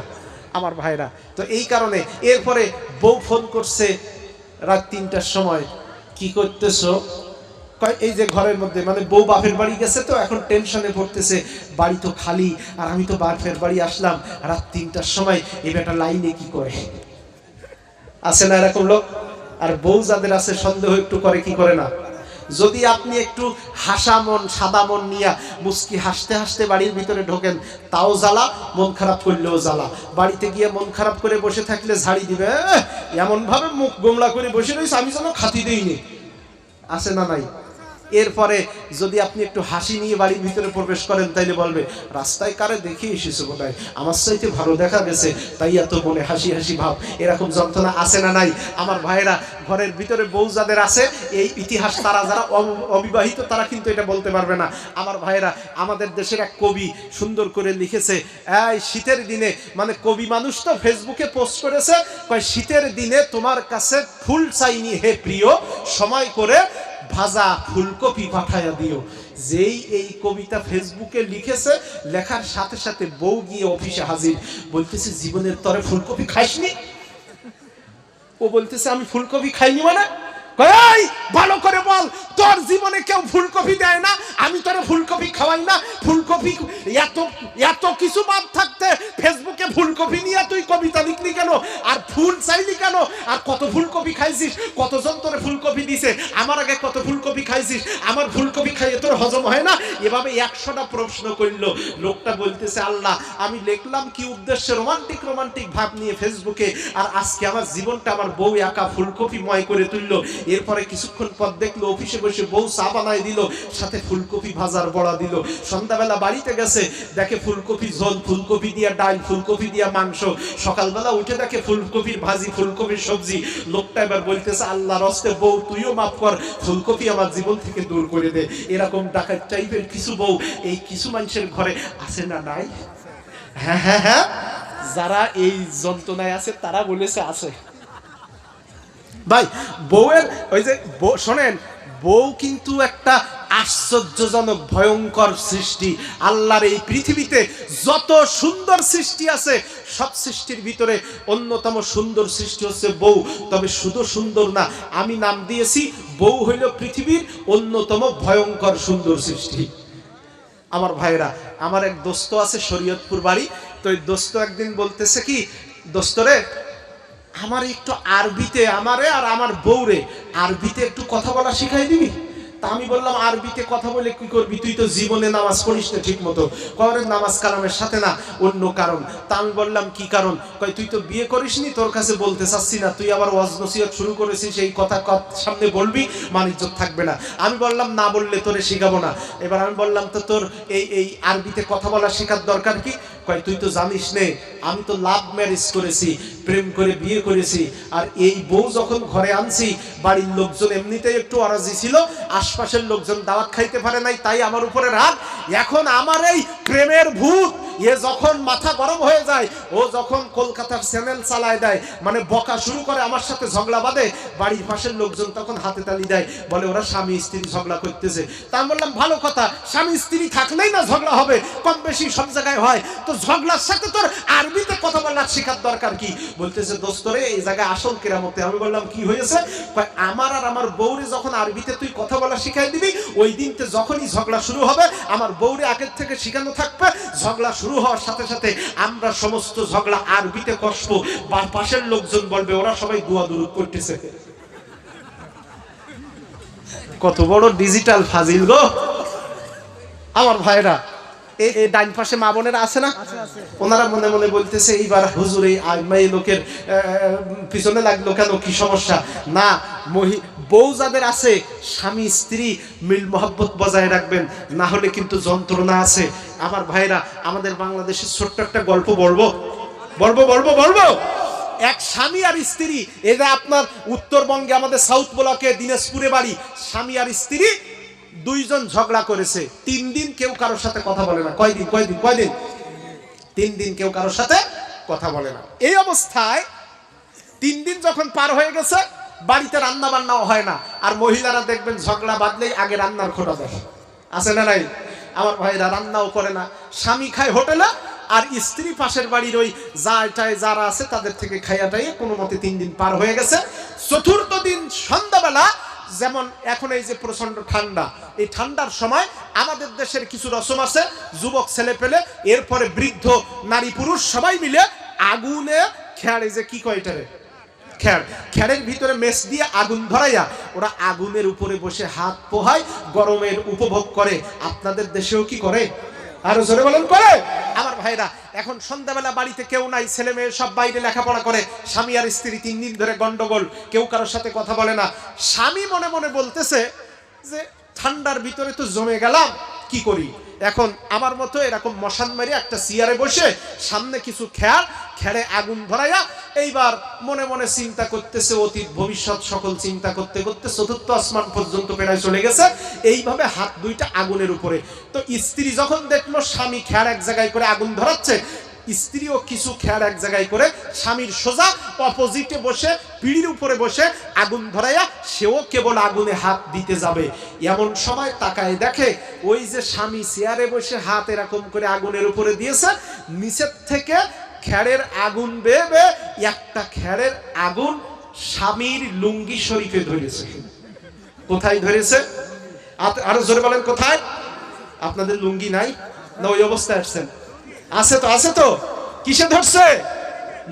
আমার ভাইরা তো এই কারণে, এরপরে বউ ফোন করছে রাত 3টার সময়, কি করতেছো? এই যে ঘরের মধ্যে, মানে বউ বাপের বাড়ি গেছে তো এখন টেনশনে পড়তেছে, বাড়ি তো খালি আর আমি তো বাপের বাড়ি আসলাম রাত 3টার সময়, এই বেটা লাইনে কি করে? আছে না এরকম লোক? আর বউ যাদের আছে সন্দেহ একটু করে, কি করে না? যদি আপনি একটু হাসা মন, সাদা মন নিয়ে মুস্কি হাসতে হাসতে বাড়ির ভিতরে ঢোকেন, তাও জ্বালা, মন খারাপ করলেও জ্বালা। বাড়িতে গিয়ে মন খারাপ করে বসে থাকলে ঝাড়ি দিবে, এমন ভাবে মুখ গোমলা করে বসে রয়েছে আমি যেন খাতি দেইনি। আছে না নাই? এরপরে যদি আপনি একটু হাসি নিয়ে বাড়ির ভিতরে প্রবেশ করেন, তাইলে বলবে রাস্তায় কারে দেখে এসেছে বোধহয়, আমার চাইতে ভালো দেখা গেছে, তাই এত মনে হাসি হাসি ভাব। এরকম যন্ত্রণা আছে না নাই? আমার ভাইরা, ঘরের ভিতরে বউ যাদের আছে, এই ইতিহাস তারা যারা অবিবাহিত তারা কিন্তু এটা বলতে পারবে না। আমার ভাইরা, আমাদের দেশের এক কবি সুন্দর করে লিখেছে, এই শীতের দিনে, মানে কবি মানুষ তো, ফেসবুকে পোস্ট করেছে, কয় শীতের দিনে তোমার কাছে ফুল চাইনি হে প্রিয়, সময় করে ভাজা ফুলকপি পাঠাইয়া দিও। যেই এই কবিতা ফেসবুকে লিখেছে, লেখার সাথে সাথে বউ গিয়ে অফিসে হাজির, বলতেছে জীবনের তরে ফুলকপি খাইসনি? ও বলতেছে আমি ফুলকপি খাইনি মানে? ভালো করে বল, তোর জীবনে কেউ ফুলকপি দেয় না, আমি তোরে ফুলকপি খাওয়াই না? ফুলকপি এত কিছু বাদ থাকতে ফেসবুকে ফুলকপি নিয়ে তুই কবিতা লিখলি কেন? আর ফুল চাইলি কেন? আর কত ফুলকপি খাইছিস? কতজন তোরে ফুলকপি দিছে? আমার আগে কত ফুলকপি খাইছিস? আমার ফুলকপি খাইয়ে তোর হজম হয় না? এভাবে 100টা প্রশ্ন করলো। লোকটা বলতেছে আল্লাহ, আমি লিখলাম কি উদ্দেশ্যে, রোমান্টিক ভাব নিয়ে ফেসবুকে, আর আজকে আমার জীবনটা আমার বউ একা ফুলকপি ময় করে তুললো। এরপরে কিছুক্ষণ পর দেখলো অফিসে বসে বউ চা বানায় দিল, সাথে ফুলকপি ভাজার বড়া দিল। সন্ধ্যাবেলা বাড়িতে গেছে, দেখে ফুলকপি ঝোল, ফুলকপি দিয়া ডাল, ফুলকপি দিয়া মাংস। সকালবেলা উঠে দেখে ফুলকপির ভাজি, ফুলকপির সবজি। লোকটা এবার বলতেছে আল্লাহর হস্তে বউ তুইও মাফ কর, ফুলকপি আমার জীবন থেকে দূর করে দে। এরকম ডাকাত টাইপের কিছু বউ এই কিছু মানুষের ঘরে আছে না নাই? হ্যাঁ, যারা এই যন্ত্রণায় আছে তারা বলেছে আছে। ভাই, বউয়ের ওই যে শোনেন, বউ কিন্তু একটা আশ্চর্যজনক ভয়ঙ্কর সৃষ্টি। আল্লাহর এই পৃথিবীতে যত সুন্দর সৃষ্টি আছে, সব সৃষ্টির ভিতরে অন্যতম সুন্দর সৃষ্টি হচ্ছে বউ। তবে শুধু সুন্দর না, আমি নাম দিয়েছি বউ হইল পৃথিবীর অন্যতম ভয়ঙ্কর সুন্দর সৃষ্টি। আমার ভাইরা, আমার এক দোস্ত আছে শরীয়তপুর বাড়ি, তো এই দোস্ত একদিন বলতেছে কি, দোস্তরে আমার একটু আরবিতে, আমারে আর আমার বউরে আরবিতে একটু কথা বলা শিখাই দিবি? তা আমি বললাম আরবিতে কথা বলে কি করবি, তুই তো জীবনে নামাজ পড়িস না ঠিক মতো। কয় নামাজ কালামের সাথে না, অন্য কারণ। তা আমি বললাম কি কারণ? কয় তুই তো বিয়ে করিসনি, তোর কাছে বলতে চাচ্ছি না, তুই আবার ওয়াজ নসিহত শুরু করেছিস, এই কথা সামনে বলবি, মানিজ্জত থাকবে না। আমি বললাম না বললে তোরে শিখাবো না। এবার আমি বললাম তো তোর এই আরবিতে কথা বলা শেখার দরকার কি? কয় তুই তো জানিস নে, আমি তো লাভ ম্যারেজ করেছি, প্রেম করে বিয়ে করেছি, আর এই বউ যখন ঘরে আনছি, বাড়ির লোকজন এমনিতেই একটু অরাজি ছিল, আশপাশের লোকজন দাওয়াত খাইতে পারে নাই, তাই আমার উপরে রাগ। এখন আমার এই প্রেমের ভূত এ যখন মাথা গরম হয়ে যায়, ও যখন কলকাতার চ্যানেল চালায় দেয়, মানে বকা শুরু করে, আমার সাথে ঝগড়া বাঁধে, বাড়ির পাশের লোকজন তখন হাতে তালি দেয়, বলে ওরা স্বামী স্ত্রী ঝগড়া করতেছে। তা আমি বললাম ভালো কথা, স্বামী স্ত্রী থাকলেই না ঝগড়া হবে, কম বেশি সব জায়গায় হয়, তো ঝগড়ার সাথে তোর আরবিতে কথা বলার শেখার দরকার কি? বলতেছে দোস্ত রে, এই জায়গায় আসল কেরামতে। আমি বললাম কি হয়েছে? আমার আর আমার বউরে যখন আরবিতে তুই কথা বলা শিখাই দিবি, ওই দিনতে যখনই ঝগড়া শুরু হবে, আমার বউরে আগের থেকে শিখানো থাকবে, ঝগড়া শুরু হওয়ার সাথে সাথে আমরা সমস্ত ঝগড়া আরবিতে কষবো, বা পাশের লোকজন বলবে ওরা সবাই দোয়া দুরূদ করতেছে। কত বড় ডিজিটাল ফাজিল গো আমার ভাইরা। এই ডাইন পাশে মা বোনেরা আছে না, ওনারা মনে মনে বলতেছে এইবার হুজুর এই লোকের পিছনে লাগলো কেন, কি সমস্যা? না, বউ যাদের আছে, স্বামী স্ত্রী মিল মহব্বত বজায় রাখবেন, না হলে কিন্তু যন্ত্রণা আছে। আমার ভাইরা, আমাদের বাংলাদেশের ছোট্ট একটা গল্প বলবো। এক স্বামী আর স্ত্রী, এটা আপনার উত্তরবঙ্গে আমাদের সাউথ ব্লকে দিনাজপুরে বাড়ি। স্বামী আর স্ত্রী দুইজন ঝগড়া করেছে, 3 দিন কেউ কারোর সাথে কথা বলে না। কয়দিন? 3 দিন কেউ কারোর সাথে কথা বলে না। এই অবস্থায় 3 দিন যখন পার হয়ে গেছে, বাড়িতে রান্না বান্নাও হয় না, আর মহিলারা দেখবেন ঝগড়া বাঁধলেই আগে রান্নার খোঁটা দেয়, আছে না নাই? আমার ভাইরা রান্নাও করে না, স্বামী খায় হোটেলে, আর স্ত্রী পাশের বাড়ির ওই যারা আছে তাদের থেকে খাইয়াটাই কোনো মতে 3 দিন পার হয়ে গেছে। 4র্থ দিন সন্ধ্যাবেলা, যেমন এখন এই যে প্রচন্ড ঠান্ডা, এই ঠান্ডার সময় আমাদের দেশের কিছু রসম আছে, যুবক ছেলে পেলে, এরপরে বৃদ্ধ নারী পুরুষ সবাই মিলে আগুনে খেয়ারে, যে কি কয় এটারে, খেয়ারের ভিতরে মেস দিয়ে আগুন ধরাইয়া ওরা আগুনের উপরে বসে হাত পোহায়, গরমের উপভোগ করে। আপনাদের দেশেও কি করে? আরো জোরে বলেন, করে? আমার ভাইরা, এখন সন্ধ্যাবেলা বাড়িতে কেউ নাই, ছেলে মেয়ে সব বাইরে লেখাপড়া করে, স্বামী আর স্ত্রী 3 দিন ধরে গন্ডগোল, কেউ কারোর সাথে কথা বলে না। স্বামী মনে মনে বলতেছে যে ঠান্ডার ভিতরে তো জমে গেলাম, কি করি এখন? আমার মতো এরকম মশান মেরে একটা চেয়ারে বসে সামনে কিছু খেড়ে আগুন ধরাইয়া এইবার মনে মনে চিন্তা করতেছে, অতীত ভবিষ্যৎ সকল চিন্তা করতে করতে 4র্থ আসমান পর্যন্ত পেরায় চলে গেছে। এইভাবে হাত দুইটা আগুনের উপরে। তো স্ত্রী যখন দেখলো স্বামী খেয়ার এক জায়গায় করে আগুন ধরাচ্ছে, স্ত্রীও কিছু খেয়ার এক জায়গায় করে স্বামীর সোজা অপোজিটে বসে, পিঁড়ির উপরে বসে আগুন ধরাইয়া সেও কেবল আগুনে হাত দিতে যাবে। এমন সময় তাকায় দেখে ওই যে স্বামী চেয়ারে বসে হাত এরকম করে আগুনের উপরে দিয়েছে, নিচের থেকে খেড়ের আগুন বেয়ে একটা খেড়ের আগুন স্বামীর লুঙ্গি শরীফে ধরেছে। কোথায় ধরেছে? আরো জোরে বলেন, কোথায়? আপনাদের লুঙ্গি নাই না? ওই অবস্থায় আসছেন? আছে তো। কিসে ধরছে?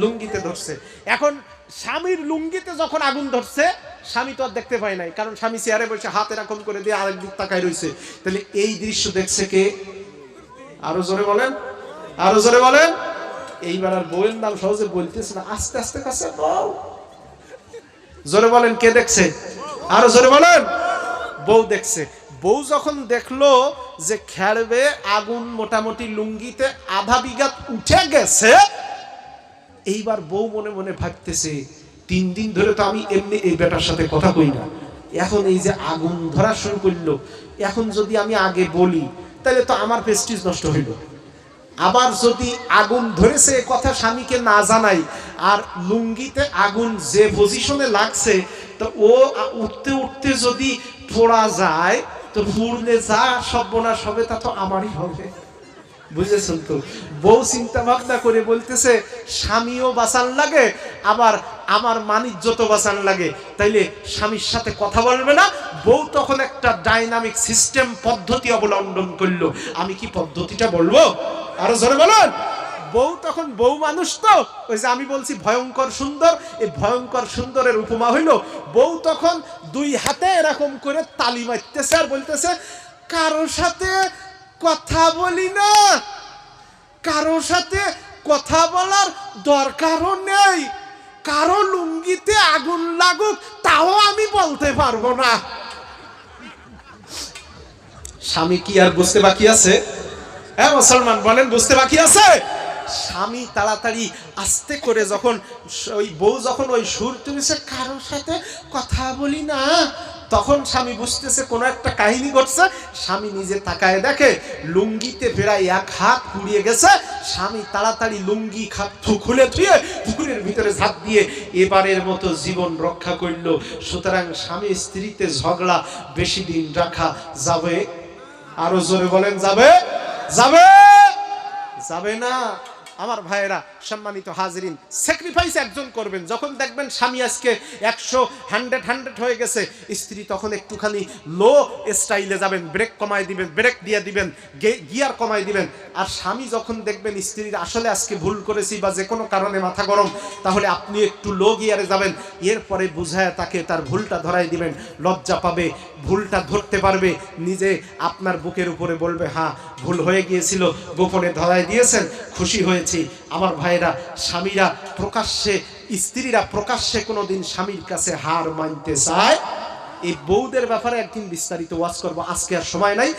লুঙ্গিতে ধরছে। এখন স্বামীর লুঙ্গিতে যখন আগুন ধরছে, স্বামী তো আর দেখতে পায় নাই, কারণ স্বামী চেয়ারে বসে হাত এরকম করে দিয়ে আরেক দিক তাকায় রয়েছে। তাহলে এই দৃশ্য দেখছে কে? আরো জোরে বলেন। এইবার আর বউয়ের নাম সহজে বলতেছে না, আস্তে আস্তে কাছে বউ। জোরে বলেন, কে দেখছে? আরো জোরে বলেন। বউ দেখছে। বউ যখন দেখলো যে খেড়বে আগুন মোটামুটি লুঙ্গিতে আধা বিঘা উঠে গেছে, এইবার বউ মনে মনে ভাবতেছে, 3 দিন ধরে তো আমি এমনি এই বেটার সাথে কথা কই না, এখন এই যে আগুন ধরা শুরু করলো, এখন যদি আমি আগে বলি তাহলে তো আমার প্রেস্টিজ নষ্ট হইল। আবার যদি আগুন ধরেছে কথা স্বামীকে না জানাই, আর লুঙ্গিতে আগুন যে পজিশনে লাগছে, তো ও উঠতে উঠতে যদি পড়া যায়, তো পুড়লে যা সর্বনাশ হবে তা তো আমারই হবে। বুঝেছেন তো? বউ চিন্তা ভাবনা করে বলতেছে, স্বামীও বাঁচান লাগে, আবার আমার মানিজ্যত বাঁচান লাগে, তাইলে স্বামীর সাথে কথা বলবে না। বউ তখন একটা ডাইনামিক সিস্টেম পদ্ধতি অবলম্বন করলো। আমি কি পদ্ধতিটা বলবো? আরো জোরে বলুন। বউ তখন, বউ মানুষ তো, ওই যে আমি বলছি ভয়ঙ্কর সুন্দর, এই ভয়ঙ্কর সুন্দরের উপমা হইল, বউ তখন 2 হাতে এরকম করে তালি মারতেছে আর বলতেছে, কারোর সাথে কথা বলি না, কারোর সাথে কথা বলার দরকারও নেই, কারো লুঙ্গিতে আগুন লাগুক তাও আমি বলতে পারবো না। স্বামী কি আর বুঝতে বাকি আছে? হ্যাঁ মুসলমান বলেন, বুঝতে বাকি আছে? স্বামী তাড়াতাড়ি আস্তে করে যখন ওই বউ যখন ওই সুর তুলেছে, কারোর সাথে কথা বলি না, তখন স্বামী বুঝতেছে কোনো একটা কাহিনী ঘটছে। স্বামী নিজে তাকায় দেখে লুঙ্গিতে প্রায় এক হাত পুড়িয়ে গেছে। স্বামী তাড়াতাড়ি লুঙ্গি খুলে ধুয়ে পুকুরের ভিতরে ঝাঁপ দিয়ে এবারের মতো জীবন রক্ষা করল। সুতরাং স্বামী স্ত্রীতে ঝগড়া বেশি দিন রাখা যাবে? আরো জোরে বলেন, যাবে? যাবে? যাবে না। আমার ভাইয়েরা, সম্মানিত হাজিরিন, স্যাক্রিফাইস একজন করবেন। যখন দেখবেন স্বামী আজকে 100 হয়ে গেছে, স্ত্রী তখন একটুখানি লো স্টাইলে যাবেন, ব্রেক কমায় দিবেন, ব্রেক দিয়ে দিবেন, গিয়ার কমায় দিবেন। আর স্বামী যখন দেখবেন স্ত্রীর আসলে আজকে ভুল করেছি বা যে কোনো কারণে মাথা গরম, তাহলে আপনি একটু লো গিয়ারে যাবেন। এরপরে বুঝায় তাকে তার ভুলটা ধরাই দিবেন, লজ্জা পাবে, ভুলটা ধরতে পারবে, নিজে আপনার বুকের উপরে বলবে হ্যাঁ ভুল হয়ে গিয়েছিল, গোপনে ধরাই দিয়েছেন, খুশি হয়েছি। আমার ভাইরা, স্বামীরা প্রকাশ্যে, স্ত্রীরা প্রকাশ্যে কোনোদিন স্বামীর কাছে হার মানতে চায়। এই বউদের ব্যাপারে একদিন বিস্তারিত ওয়াজ করবো, আজকে আর সময় নাই।